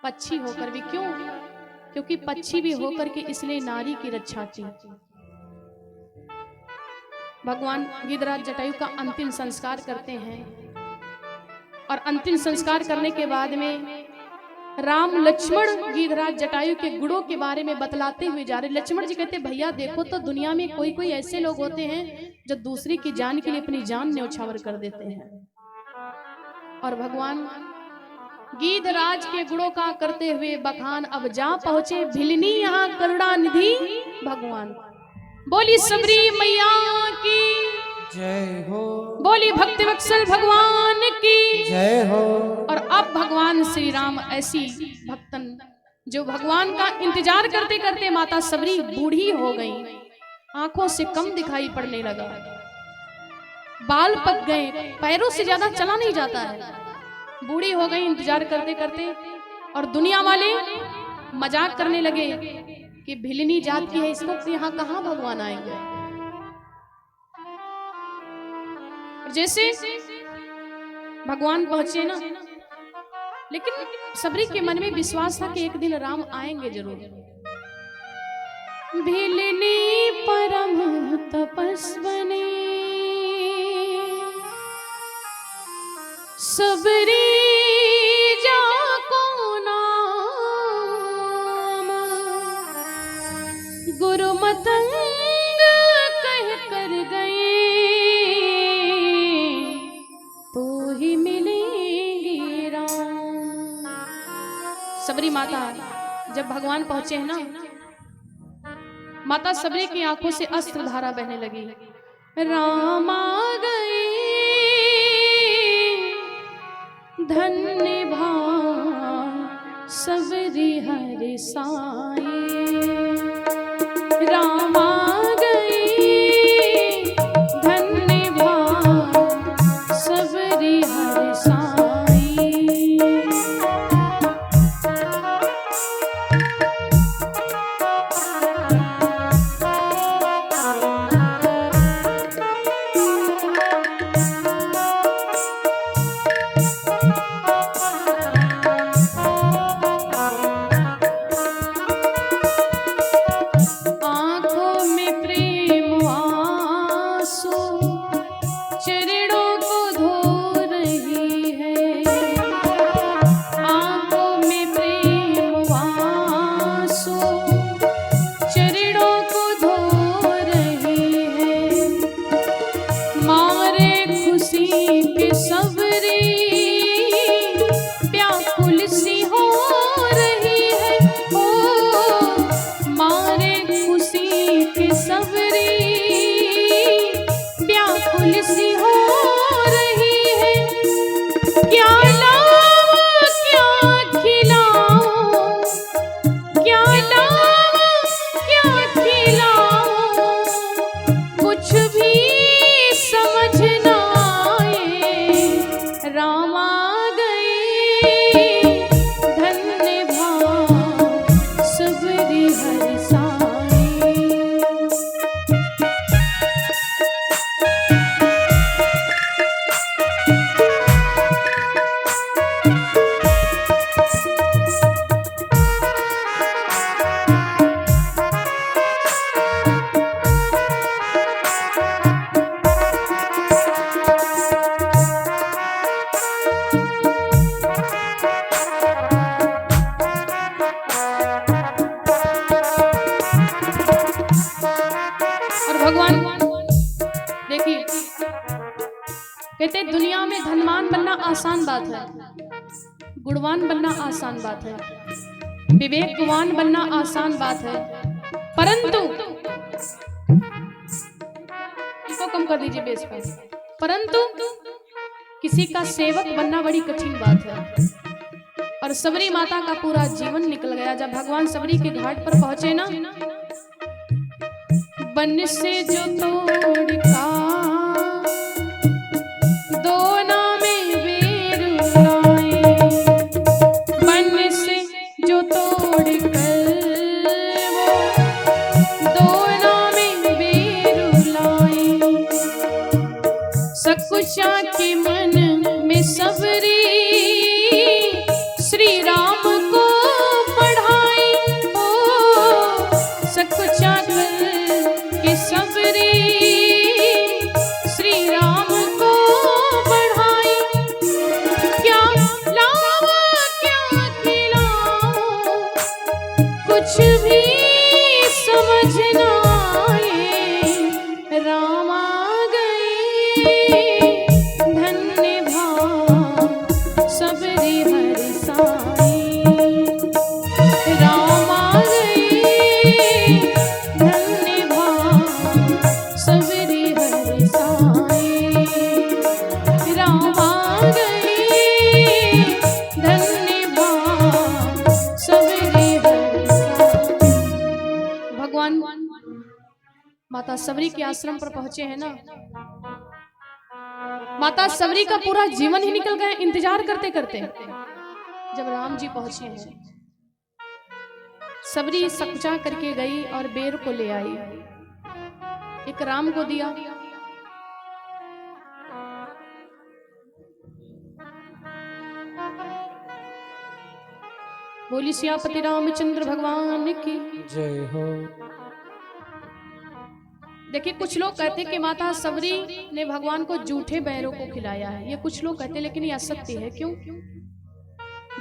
पक्षी होकर भी। क्यों? क्योंकि पक्षी भी होकर के इसलिए नारी की रक्षा की। भगवान गीधराज जटायु का अंतिम संस्कार करते हैं, और अंतिम संस्कार करने के बाद में राम लक्ष्मण गीधराज जटायु के गुणों के बारे में बतलाते हुए जा रहे। लक्ष्मण जी कहते, भैया देखो तो दुनिया में कोई कोई ऐसे लोग होते हैं जो दूसरी की जान के लिए अपनी जान न्यौछावर कर देते हैं, और भगवान गीधराज के गुणों का करते हुए बखान अब जा पहुंचे भिलनी यहाँ करुणा निधि भगवान। बोली सबरी मैया की जय हो, बोली भक्ति वत्सल भगवान की जय हो। और अब भगवान श्री राम ऐसी भक्तन जो भगवान का इंतजार करते करते माता सबरी बूढ़ी हो गई, आंखों से कम दिखाई पड़ने लगा, बाल पक गए, पैरों से ज्यादा चला नहीं जाता है, बूढ़ी हो गई इंतजार करते करते। और दुनिया वाले मजाक करने लगे कि भिलनी जात की है, इस वक्त यहाँ कहाँ भगवान आएंगे। जैसे भगवान पहुंचे ना, लेकिन सबरी के मन में विश्वास था कि एक दिन राम आएंगे जरूर। भिलनी परम तपस्वनी सबरी जाको नाम, गुरु मतंग कह कर गए तो ही मिलेंगे राम। सबरी माता जब भगवान पहुंचे हैं ना, माता सबरी की आंखों से अस्त्र धारा बहने लगी। राम आ गए धन्य भाग सबरी हरि साई, राम आ गए धन्य भाग सबरी हरि साई। भगवान देखिए, कहते दुनिया में धनवान बनना आसान बात है, गुणवान बनना आसान बात है, विवेकवान बनना आसान बात है, परंतु इसको कम कर दीजिए बेस पर, परंतु किसी का सेवक बनना बड़ी कठिन बात है। और सबरी माता का पूरा जीवन निकल गया। जब भगवान सबरी के घाट पर पहुंचे ना, बन से जो तोड़ का दोना में बेर लाए, बन से जो तोड़ कर वो दोना में बेर लाए, सकुचा के मन में सबरी श्री राम को पढ़ाई, ओ सकुचा के सबरी श्री राम को पढ़ाई, क्या लावा क्या खिलाऊं कुछ भी समझ न आए, राम आ गए धन्य भाग सबरी हर साई, राम आ गए धन्य भाग सबरी हर साई, राम आ गए धन्य भाग सबरी हर साई। भगवान माता सबरी के आश्रम पर पहुंचे हैं ना, माता सबरी का पूरा जीवन ही निकल गया इंतजार करते करते। जब राम जी पहुंचे हैं, सबरी सकुचा करके गई और बेर को ले आई, एक राम को दिया, बोली सियापति रामचंद्र भगवान की जय हो। देखिए, कुछ लोग कहते कि माता सबरी ने भगवान को जूठे बैरों को खिलाया है, ये कुछ लोग कहते, लेकिन ये असत्य है। क्यों?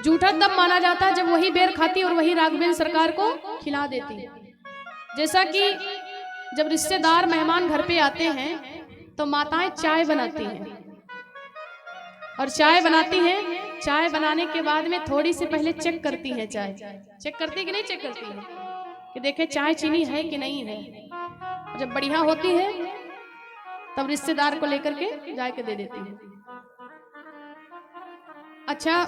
जूठा तब माना जाता है जब वही बेर खाती और वही राघवेंद्र सरकार को खिला देती। जैसा कि जब रिश्तेदार मेहमान घर पे आते हैं तो माताएं चाय बनाती हैं, और चाय बनाती हैं, चाय बनाने के बाद में थोड़ी सी पहले चेक करती है, चाय चेक करती कि नहीं चेक करती है, कि देखे चाय चीनी है कि नहीं है। जब बढ़िया होती है तब रिश्तेदार को लेकर के जाके दे देती है। अच्छा,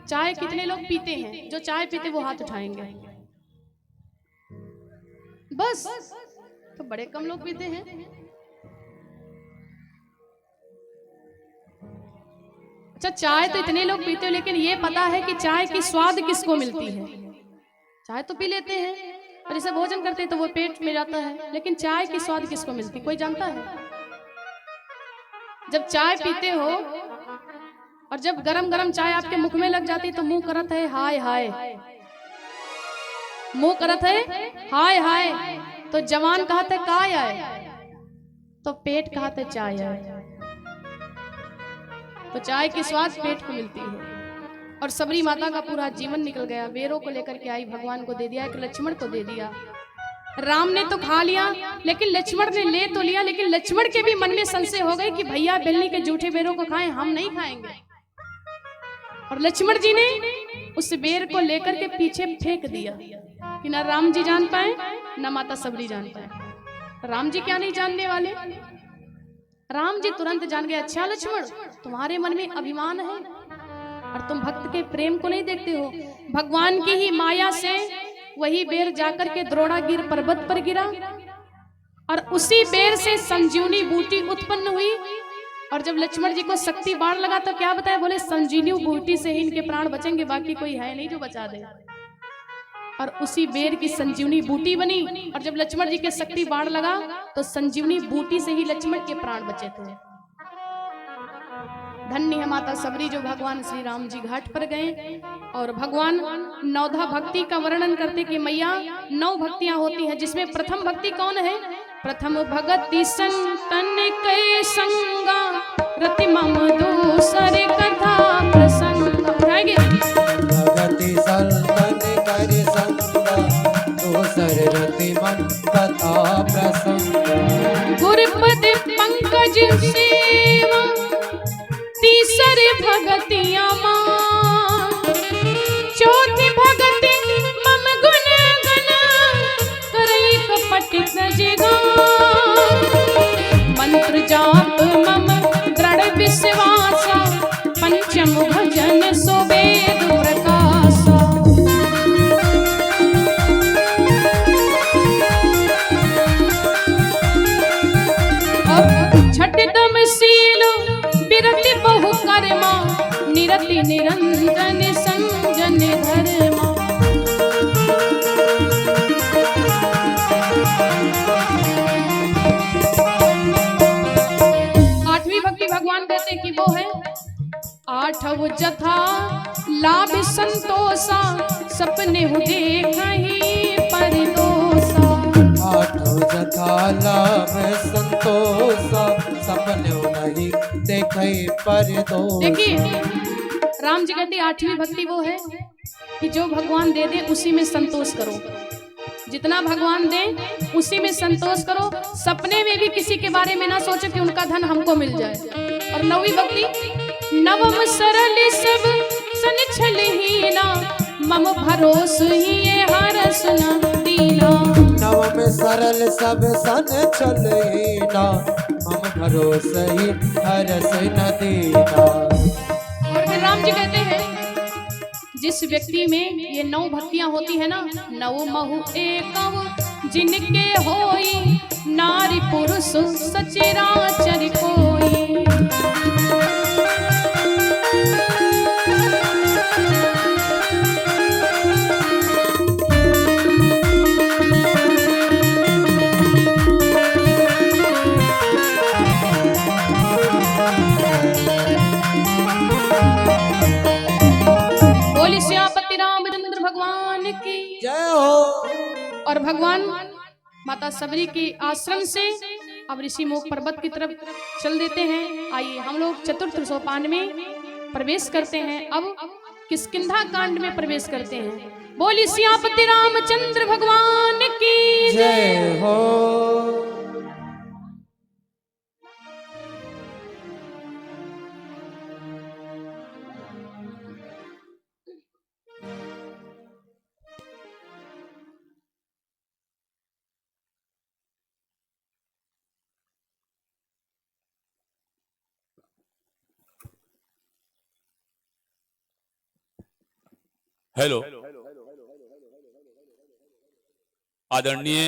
चाय कितने लोग पीते हैं? जो चाय पीते वो हाथ उठाएंगे, बस। तो बड़े कम लोग पीते हैं। अच्छा, चाय तो इतने लोग पीते हो, लेकिन ये पता है कि चाय की स्वाद किसको मिलती है? चाय तो पी लेते हैं और इसे भोजन करते हैं तो वो पेट में जाता है, लेकिन चाय की स्वाद किसको मिलती, कोई जानता है? जब चाय पीते हो और जब गरम गरम चाय आपके मुख में लग जाती तो मुंह करत है हाय हाय, मुंह करत है हाय हाय। तो जवान कहते काय आए, तो पेट कहते चाय आए। तो चाय की स्वाद पेट को मिलती है। और सबरी माता का पूरा जीवन निकल गया। बेरों को लेकर के आई, भगवान को दे दिया, एक लक्ष्मण को दे दिया। राम ने तो खा लिया, लेकिन लक्ष्मण ने ले तो लिया, लेकिन लक्ष्मण के भी मन में संशय हो गई कि भैया बेलनी के जूठे बेरों को खाएं, हम नहीं खाएंगे। और लक्ष्मण जी ने उस बेर को लेकर के पीछे फेंक दिया कि ना राम जी जान पाए ना माता सबरी जान पाए। राम जी क्या नहीं जानने वाले, राम जी तुरंत जान गए, अच्छा लक्ष्मण तुम्हारे मन में अभिमान है और तुम भक्त के प्रेम को नहीं देखते हो। भगवान की ही माया से वही बेर जाकर के द्रोणागिर पर्वत पर गिरा और उसी बेर से संजीवनी बूटी उत्पन्न हुई। और जब लक्ष्मण जी को शक्ति बाण लगा तो क्या बताया, बोले संजीवनी बूटी से ही इनके प्राण बचेंगे, बाकी कोई है नहीं जो बचा दे। और उसी बेर की संजीवनी बूटी बनी। और जब लक्ष्मण जी के शक्ति बाण लगा तो संजीवनी बूटी से ही लक्ष्मण के प्राण बचे थे। धन्य है माता सबरी जो भगवान श्री राम जी घाट पर गए। और भगवान नौधा भक्ति का वर्णन करते कि मैया 9 भक्तियां होती हैं, जिसमें प्रथम भक्ति कौन है? प्रथम भगति संतन के संगा रति मम दूसरे कथा प्रसंग। भगति संतन कर संगा सररति मन कथा प्रसंग। गुरुपद पंकज सेवा तीसरे भगतिया मां, चौथी भगति मम गुण गण करई कपट सजगा। मंत्र जाप मम दृढ़ विश्वासा, पंचम भजन सो वेद प्रकाशा। छठदम शील बिरति बहु कर्मा, निरति निरंजन संजन धर्मा। आठवीं भक्ति भगवान कहते हैं कि वो है आठव जथा लाभ संतोषा, सपने हु देखहि परदोषा। आठो जथा लाभ संतोषा, सपने नहीं देखे परदोष। देखिए राम जी कहते आठवीं भक्ति वो है कि जो भगवान दे दे उसी में संतोष करो, जितना भगवान दे उसी में संतोष करो। सपने में भी किसी के बारे में ना सोचो कि उनका धन हमको मिल जाए। और नौवीं भक्ति नवम सरल सब सन छलहीना, मम भरोस ही हरस न दीना। नवम सरल सब सन छलहीना, मम भरोस ही हरस न दीना। और फिर राम जी कहते हैं जिस व्यक्ति में ये 9 भक्तियां होती है ना, नव महु एकव जिनके होई, नारी पुरुष सचराचर कोई। बोली श्यापति रामचंद्र भगवान की जय हो। और भगवान माता सबरी के आश्रम से अब ऋषि मुख पर्वत की तरफ चल देते हैं। आइए हम लोग चतुर्थ सोपान में प्रवेश करते हैं। अब किष्किंधा कांड में प्रवेश करते हैं। बोली श्यापति रामचंद्र भगवान की जय हो। हेलो, आदरणीय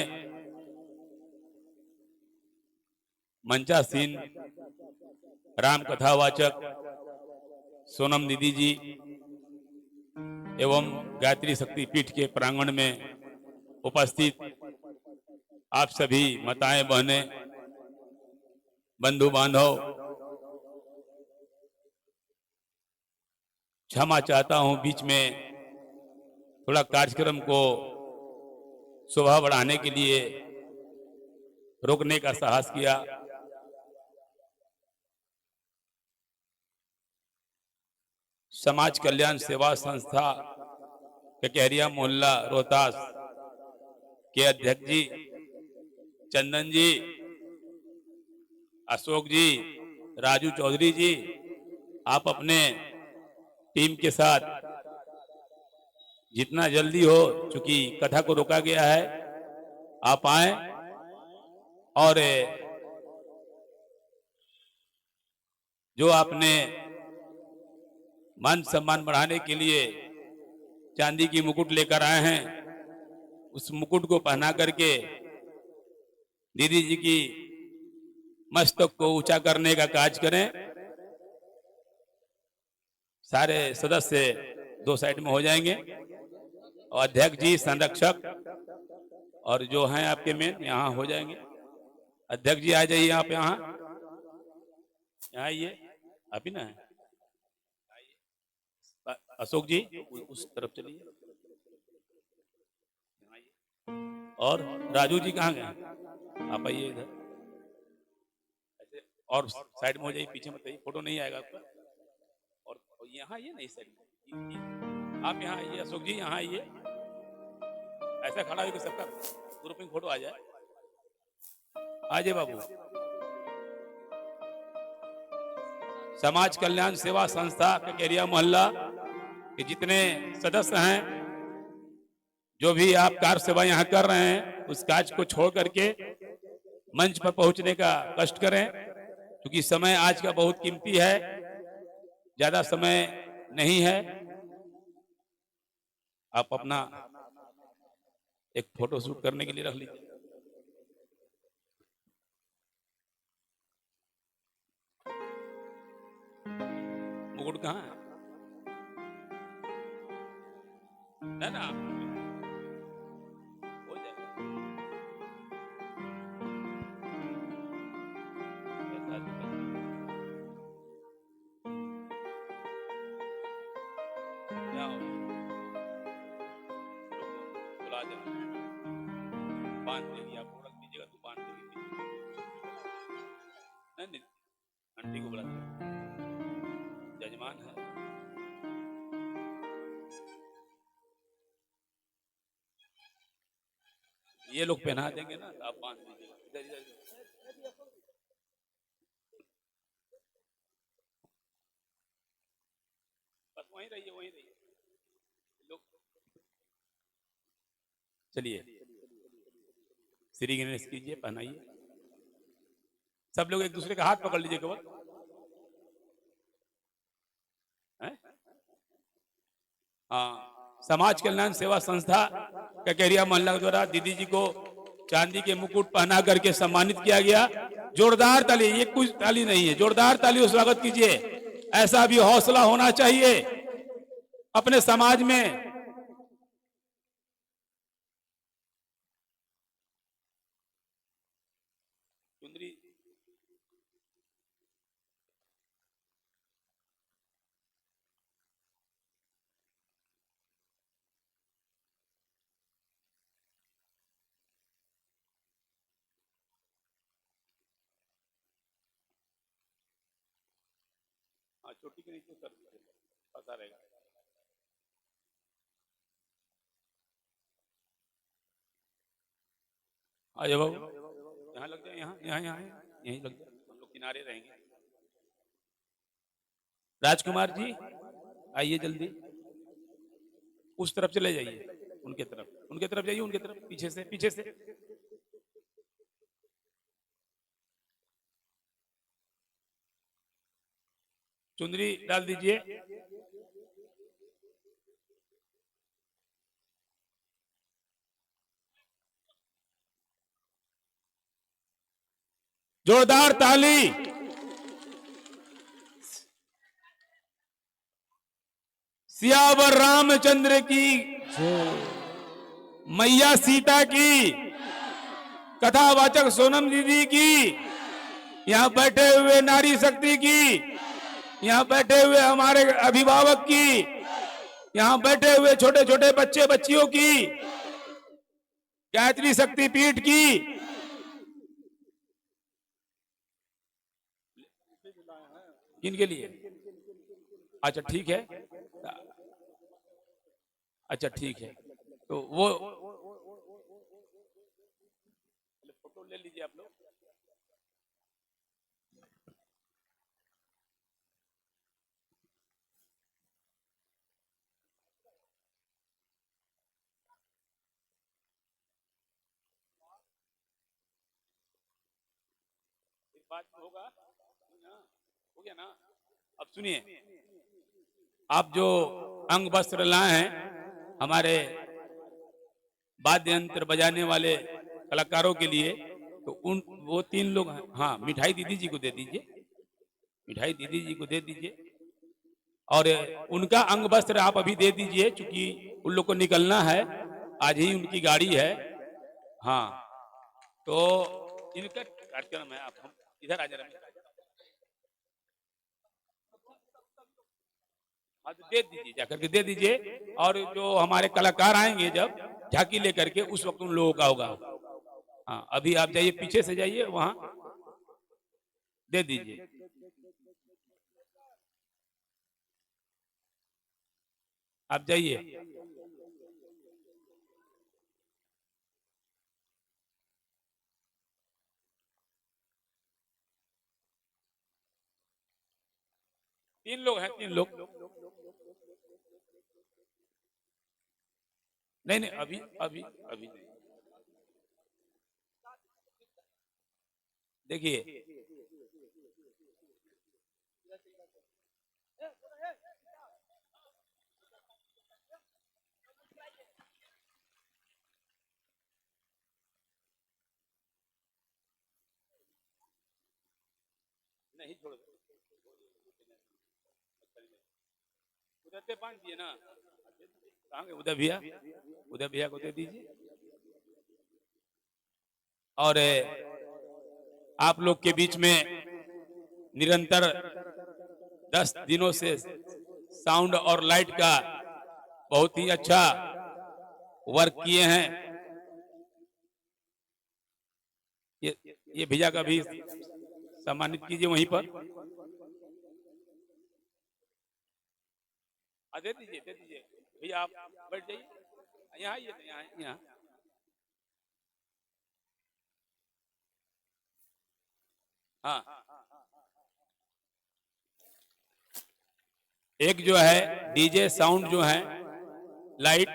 मंचासीन राम कथावाचक सोनम दीदी जी एवं गायत्री शक्ति पीठ के प्रांगण में उपस्थित आप सभी माताएं बहनें बंधु बांधव, क्षमा चाहता हूं बीच में थोड़ा कार्यक्रम को शोभा बढ़ाने के लिए रोकने का साहस किया। समाज कल्याण सेवा संस्था ककहरिया मोहल्ला रोहतास के अध्यक्ष जी चंदन जी, अशोक जी, राजू चौधरी जी, आप अपने टीम के साथ जितना जल्दी हो, चूंकि कथा को रोका गया है, आप आए और जो आपने मान सम्मान बढ़ाने के लिए चांदी की मुकुट लेकर आए हैं, उस मुकुट को पहना करके दीदी जी की मस्तक को ऊंचा करने का कार्य करें। सारे सदस्य 2 साइड में हो जाएंगे और अध्यक्ष जी, संरक्षक और जो हैं आपके मेन यहाँ हो जाएंगे। अध्यक्ष जी आ जाइए, आप यहाँ आइए, आप ही ना है। अशोक जी उस तरफ चलिए, और राजू जी कहाँ गए? आप आइए इधर ऐसे, और साइड में हो जाइए, पीछे मत आइए, फोटो नहीं आएगा आपका। और यहाँ आइए ना, इस साइड में आप यहाँ आइए, अशोक जी यहाँ आइए, ऐसा से खड़ा होकर सबका ग्रुपिंग फोटो आ जाए। आ जाए बाबू। समाज कल्याण सेवा संस्था ककेरिया मोहल्ला के जितने सदस्य हैं, जो भी आप कार्य सेवा यहाँ कर रहे हैं, उस कार्य को छोड़ करके मंच पर पहुंचने का कष्ट करें, क्योंकि समय आज का बहुत कीमती है, ज्यादा समय नहीं है। आप अपना एक फोटो शूट करने के लिए रख लीजिए। मुकुट कहाँ है? ना हो जाएगा। जाओ, बुला दे, बांध देगी, आपको रख दीजिएगा तो बांध देगी। नहीं, आंटी को बुला दीजिए, जजमान है। ये लोग पहना देंगे ना, तो आप बांध दीजिएगा। इधर इधर बस वहीं रहिए लोग। चलिए, श्री गणेश कीजिए, पहनाइए। सब लोग एक दूसरे का हाथ पकड़ लीजिए केवल। हाँ, समाज कल्याण सेवा संस्था ककेरिया मोहल्ला द्वारा दीदी जी को चांदी के मुकुट पहना करके सम्मानित किया गया। जोरदार ताली, ये कुछ ताली नहीं है, जोरदार ताली से स्वागत कीजिए। ऐसा भी हौसला होना चाहिए अपने समाज में। चुंदरी चोटी के नीचे कर पता रहेगा। आ जाओ बाबू, यहाँ लग जाए, यहाँ यहीं लग जाए, हम लोग किनारे रहेंगे। राजकुमार जी आइए जल्दी, उस तरफ चले जाइए, उनके तरफ जाइए, उनके तरफ, पीछे से। चुंदरी डाल दीजिए। जोरदार ताली। सियावर रामचंद्र की, मैया सीता की, कथावाचक सोनम दीदी की, यहाँ बैठे हुए नारी शक्ति की, यहाँ बैठे हुए हमारे अभिभावक की, यहाँ बैठे हुए छोटे छोटे बच्चे बच्चियों की, गायत्री शक्ति पीठ की। किनके लिए? अच्छा ठीक है, अच्छा ठीक है, तो वो फोटो ले लीजिए आप लोग। बात होगा, हो गया ना? अब सुनिए, आप जो अंग वस्त्र लाए हैं हमारे वाद्य यंत्र बजाने वाले कलाकारों के लिए, तो वो 3 लोग हैं। हाँ, मिठाई दीदी जी को दे दीजिए, मिठाई दीदी जी को दे दीजिए, और उनका अंग वस्त्र आप अभी दे दीजिए, क्योंकि उन लोग को निकलना है, आज ही उनकी गाड़ी है। हाँ, तो इनका कार्यक्रम है। आप हम इधर आ जा रहे हैं, दे दीजिए, जाकर के दे दीजिए। और जो हमारे कलाकार आएंगे जब झांकी लेकर के, उस वक्त उन लोगों का होगा। हाँ, अभी आप जाइए, पीछे से जाइए, वहां दे दीजिए। आप जाइए, 3 लोग हैं, 3 लोग। नहीं नहीं, अभी अभी अभी नहीं। देखिए, नहीं छोड़ दो, उधर से 5 दिए ना, कहाँ गए उधर भैया? उधर भैया को दे दीजिए। और आप लोग के बीच में निरंतर 10 दिनों से साउंड और लाइट का बहुत ही अच्छा वर्क किए हैं। ये भैया का भी सम्मानित कीजिए वहीं पर। दे दीजिए भैया, आप बैठ जाइए, यहाँ आइए, यहाँ। हाँ, एक जो है डीजे साउंड जो है लाइट,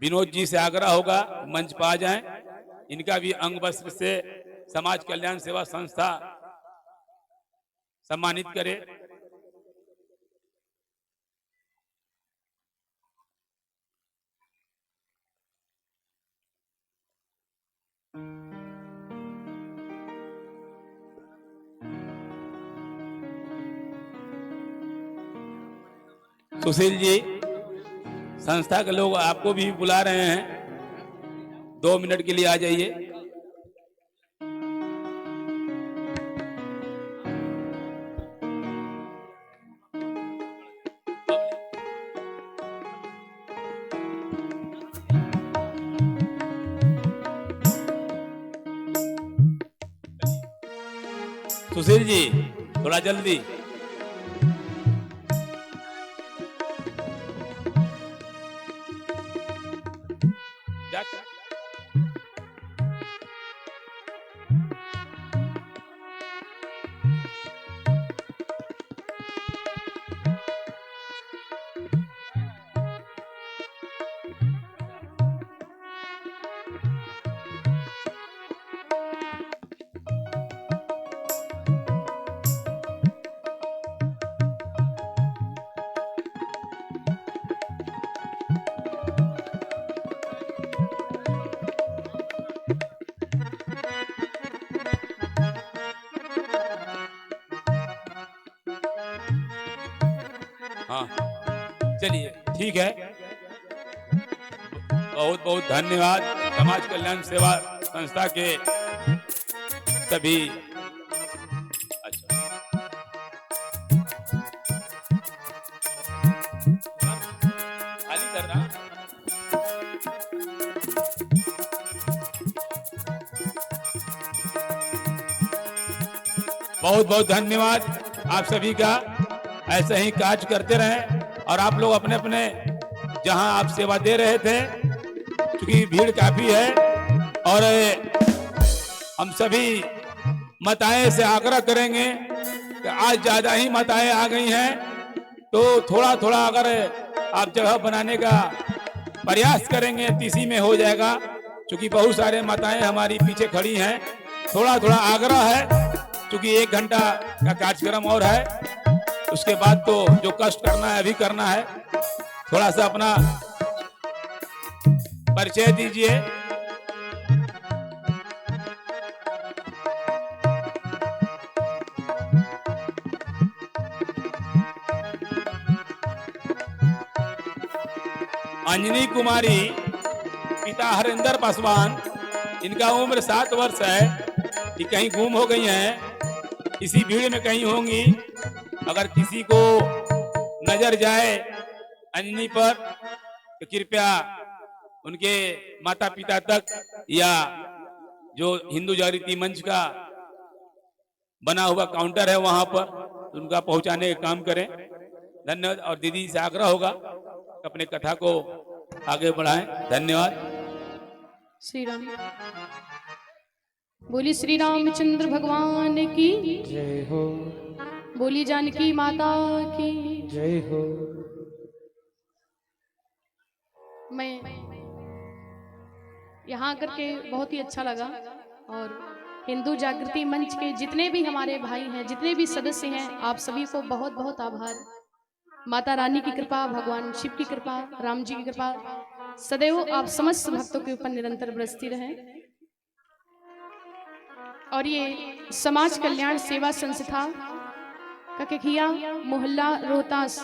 विनोद जी से आग्रह होगा मंच पर आ जाएं। इनका भी अंग वस्त्र से समाज कल्याण सेवा संस्था सम्मानित करे। सुशील जी, संस्था के लोग आपको भी बुला रहे हैं, 2 मिनट के लिए आ जाइए। सुशील जी, थोड़ा जल्दी। हाँ, चलिए ठीक है। बहुत बहुत धन्यवाद समाज कल्याण सेवा संस्था के सभी। अच्छा, खाली कर रहा। बहुत बहुत धन्यवाद आप सभी का। ऐसे ही कार्य करते रहें और आप लोग अपने अपने जहां आप सेवा दे रहे थे, क्योंकि भीड़ काफी है और हम सभी माताएं से आग्रह करेंगे कि आज ज्यादा ही माताएं आ गई हैं, तो थोड़ा थोड़ा अगर आप जगह बनाने का प्रयास करेंगे तो इसी में हो जाएगा, क्योंकि बहुत सारे माताएं हमारी पीछे खड़ी हैं। थोड़ा थोड़ा आग्रह है, क्योंकि 1 घंटा का कार्यक्रम और है, उसके बाद तो जो कष्ट करना है अभी करना है। थोड़ा सा अपना परिचय दीजिए। अंजनी कुमारी, पिता हरिंदर पासवान, इनका उम्र 7 वर्ष है। ये कहीं गुम हो गई हैं, इसी भीड़ में कहीं होंगी। अगर किसी को नजर जाए अंजनी पर तो कृपया उनके माता पिता तक या जो हिंदू जागृति मंच का बना हुआ काउंटर है वहां पर उनका पहुंचाने का काम करें। धन्यवाद। और दीदी से आग्रह होगा अपने कथा को आगे बढ़ाएं। धन्यवाद। श्री राम। बोली श्री रामचंद्र भगवान की जय हो। बोली जानकी माता की जय हो। मैं यहाँ आकर के बहुत ही अच्छा लगा। और हिंदू जागृति मंच के जितने भी हमारे भाई हैं, जितने भी सदस्य हैं, आप सभी को बहुत बहुत आभार। माता रानी की कृपा, भगवान शिव की कृपा, राम जी की कृपा सदैव आप समस्त भक्तों के ऊपर निरंतर बरसती रहे। और ये समाज कल्याण सेवा संस्था ककेखिया मोहल्ला रोहतास,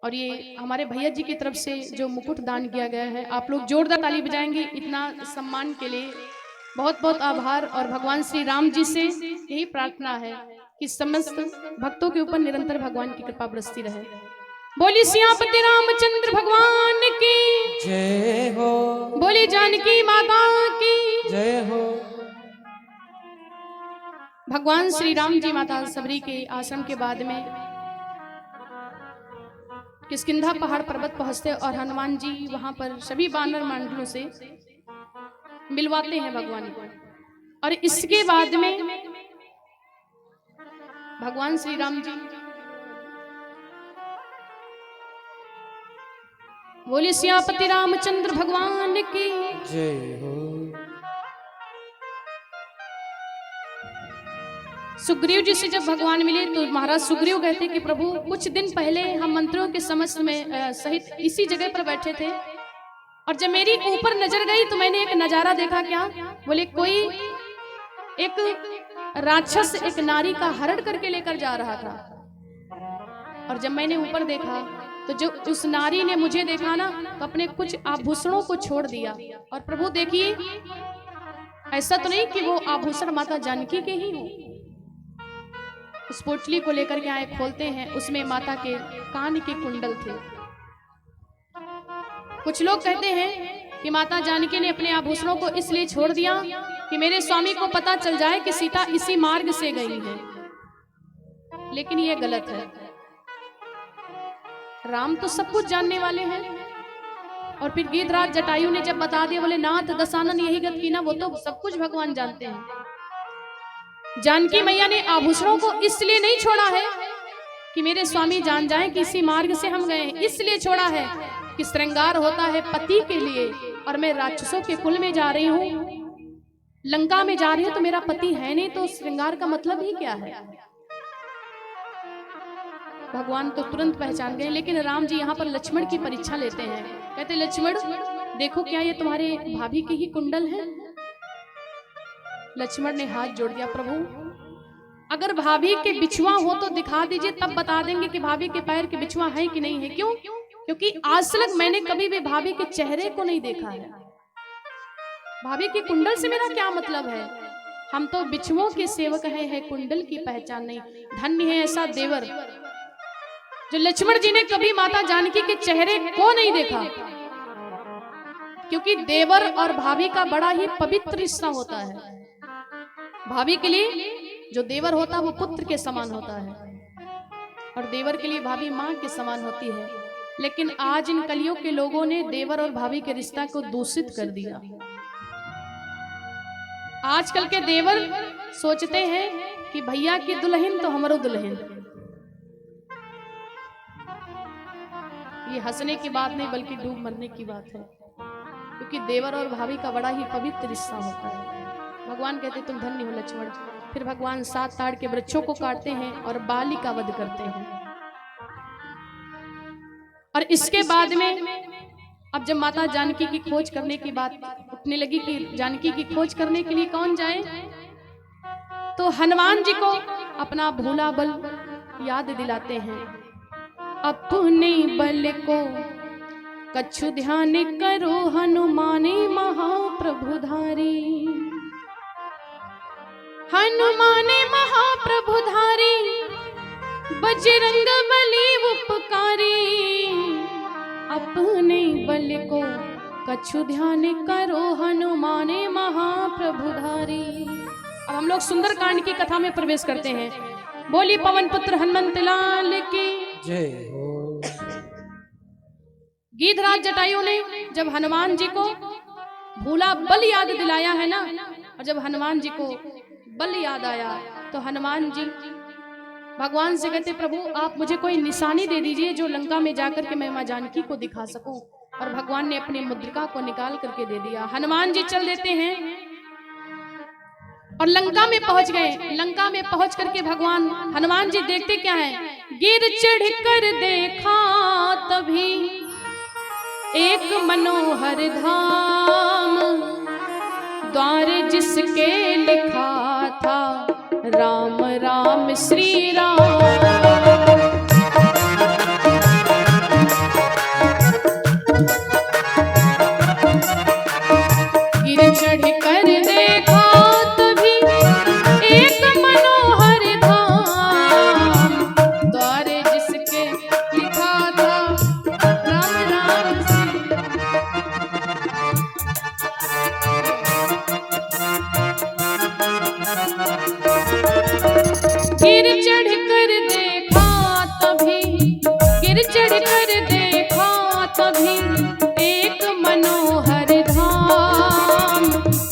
और ये हमारे भैया जी की तरफ से जो मुकुट दान किया गया है, आप लोग जोरदार ताली बजाएंगे इतना सम्मान के लिए। बहुत बहुत आभार। और भगवान श्री राम जी से यही प्रार्थना है कि समस्त भक्तों के ऊपर निरंतर भगवान की कृपा बरसती रहे। बोली सियापति रामचंद्र भगवान की जय हो। बोली जानकी माता की जय हो। भगवान श्री राम जी माता सबरी के आश्रम के बाद में किष्किंधा पहाड़ पर्वत पहुंचते और हनुमान जी वहां पर सभी वानर मंडलों से मिलवाते हैं भगवान को। और इसके बाद में भगवान श्री राम जी बोले सियापति रामचंद्र भगवान की जय हो। सुग्रीव जी से जब भगवान मिले तो महाराज सुग्रीव कहते कि प्रभु कुछ दिन पहले हम मंत्रियों के समक्ष में सहित इसी जगह पर बैठे थे, और जब मेरी ऊपर नजर गई तो मैंने एक नजारा देखा। क्या? बोले कोई एक राक्षस एक नारी का हरण करके लेकर जा रहा था। और जब मैंने ऊपर देखा तो जो उस नारी ने मुझे देखा ना, तो अपने कुछ आभूषणों को छोड़ दिया। और प्रभु देखिए, ऐसा तो नहीं कि वो आभूषण माता जानकी के ही हो। उस पोटली को लेकर के आए, खोलते हैं, उसमें माता के कान के कुंडल थे। कुछ लोग कहते हैं कि माता जानकी ने अपने आभूषणों को इसलिए छोड़ दिया कि मेरे स्वामी को पता चल जाए कि सीता इसी मार्ग से गई है। लेकिन यह गलत है। राम तो सब कुछ जानने वाले हैं। और फिर गीधराज जटायु ने जब बता दिया, बोले नाथ दशानन यही गत की ना, वो तो सब कुछ भगवान जानते हैं। जानकी मैया ने आभूषणों को इसलिए नहीं छोड़ा है कि मेरे स्वामी जान जाएं कि इसी मार्ग से हम गए हैं, इसलिए छोड़ा है कि श्रृंगार होता है पति के लिए, और मैं राक्षसों के कुल में जा रही हूं, लंका में जा रही हूं, तो मेरा पति है नहीं, तो श्रृंगार का मतलब ही क्या है। भगवान तो तुरंत पहचान गए। लेकिन राम जी यहाँ पर लक्ष्मण की परीक्षा लेते हैं। कहते लक्ष्मण देखो, क्या ये तुम्हारे भाभी के ही कुंडल हैं? लक्ष्मण ने हाथ जोड़ दिया, प्रभु अगर भाभी के बिछुआ हो तो दिखा दीजिए, तब बता देंगे कि भाभी के पैर के बिछुआ है कि नहीं है। क्यों? क्योंकि आज तक मैंने कभी भी भाभी के चेहरे को नहीं देखा है। भाभी के कुंडल से मेरा क्या मतलब है? हम तो बिछुओं के सेवक हैं, कुंडल की पहचान नहीं। धन्य है ऐसा देवर जो लक्ष्मण जी ने कभी माता जानकी के चेहरे को नहीं देखा। क्योंकि देवर और भाभी का बड़ा ही पवित्र रिश्ता होता है। भाभी के लिए जो देवर होता है वो पुत्र के समान होता है, और देवर के लिए भाभी मां के समान होती है। लेकिन आज इन कलियों के लोगों ने देवर और भाभी के रिश्ता को दूषित कर दिया। आजकल के देवर सोचते हैं कि भैया की दुल्हन तो हमारो दुल्हन। ये हंसने की बात नहीं बल्कि डूब मरने की बात है, क्योंकि देवर और भाभी का बड़ा ही पवित्र रिश्ता होता है। भगवान कहते तुम धन्य हो लक्ष्मण। फिर भगवान 7 ताड़ के वृक्षों को काटते हैं और बाली का वध करते हैं। और इसके बाद में अब जब माता जानकी की खोज करने की बात उठने लगी कि जानकी की खोज करने के लिए कौन जाए, तो हनुमान जी को अपना भोला बल याद दिलाते हैं। अपने बल को कछु ध्यान करो हनुमाने महाप्रभुधारी। हनुमाने महाप्रभुधारी बजरंग बली उपकारी। अपने बल को कछु ध्यान करो हनुमाने महाप्रभुधारी। अब हम लोग सुंदरकांड की कथा में प्रवेश करते हैं। बोली पवन पुत्र हनुमंत लाल की जय हो। गीधराज जटायु ने जब हनुमान जी को भूला बल याद दिलाया है ना, और जब हनुमान जी को बल याद आया तो हनुमान जी भगवान से कहते प्रभु आप मुझे कोई निशानी दे दीजिए जो लंका में जाकर के मैं मां जानकी को दिखा सकूं। और भगवान ने अपनी मुद्रिका को निकाल करके दे दिया। हनुमान जी चल देते हैं और लंका में पहुंच गए। लंका में पहुंच करके भगवान हनुमान जी देखते क्या है, गिर चढ़ कर देखा तभी एक मनोहर धाम, द्वार जिसके लिखा था राम राम श्री राम। गिर चढ़ कर देखा तभी एक मनोहर धाम, द्वार जिसके लिखा था राम राम श्री गिर चढ़ कर देखा तभी, गिर चढ़ कर देखा तभी एक मनोहर धाम।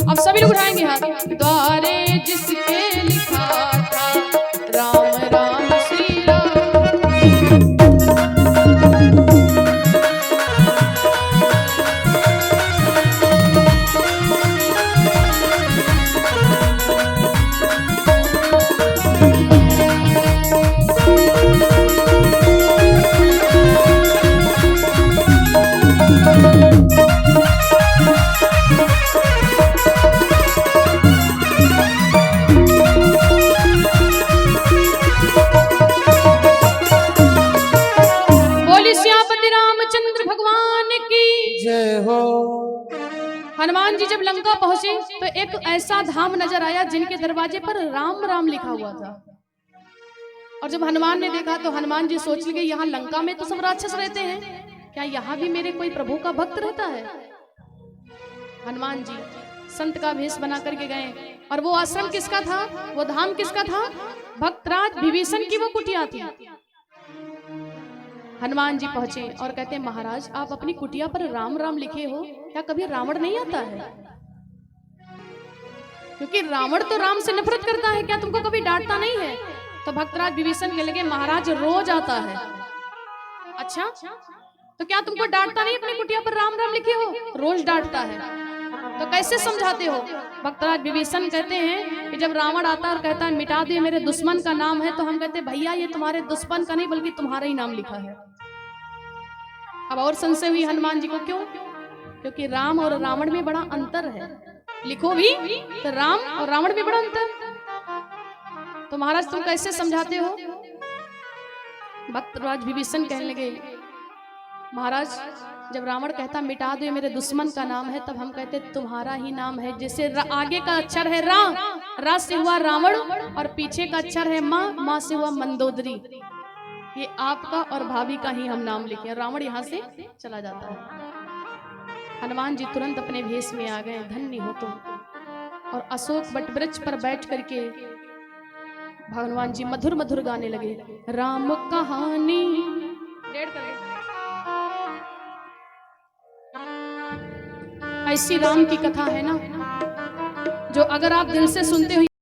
अब सभी लोग उठाएंगे हाथ, द्वारे जिसके लिखा था राम राम श्री राम। जय हो। हनुमान जी जब लंका पहुंचे तो एक ऐसा धाम नजर आया जिनके दरवाजे पर राम राम लिखा हुआ था। और जब हनुमान ने देखा तो हनुमान जी सोच लगे यहाँ लंका में तो सब राक्षस रहते हैं, क्या यहाँ भी मेरे कोई प्रभु का भक्त रहता है। हनुमान जी संत का भेष बना करके गए और वो आश्रम किसका था, वो धाम किसका था, भक्तराज विभीषण की वो कुटिया थी। हनुमान जी पहुंचे और कहते हैं महाराज आप अपनी कुटिया पर राम राम लिखे हो, क्या कभी रावण नहीं आता है? क्योंकि रावण तो राम से नफरत करता है, क्या तुमको कभी डांटता नहीं है? तो भक्तराज विभीषण कहने लगे महाराज रोज आता है। अच्छा तो क्या तुमको डांटता नहीं, अपनी कुटिया पर राम राम लिखे हो? रोज डांटता है, तो कैसे समझाते हो? भक्तराज विभीषण कहते हैं कि जब रावण आता और कहता है मिटा दिए मेरे दुश्मन का नाम है, तो हम कहते भैया ये तुम्हारे दुश्मन का नहीं बल्कि तुम्हारा ही नाम लिखा है। अब और संशय हुई हनुमान जी को, क्यों? क्योंकि राम और रावण में बड़ा अंतर है। लिखो भी तो राम और रावण में बड़ा अंतर, तो महाराज तुम कैसे समझाते हो? भक्तराज विभीषण कहने लगे महाराज जब रावण कहता मिटा दो मेरे दुश्मन का नाम है, तब हम कहते तुम्हारा ही नाम है। जैसे आगे का अक्षर है रा से हुआ रावण और पीछे का अक्षर है माँ से हुआ मंदोदरी, ये आपका और भाभी का ही हम नाम लिखे। रावण यहाँ से चला जाता है। हनुमान जी तुरंत अपने भेष में आ गए, धन्य हो तुम। और अशोक वट वृक्ष पर बैठ करके भगवान जी मधुर मधुर गाने लगे, राम कहानी ऐसी राम की कथा है ना, जो अगर आप दिल से सुनते हो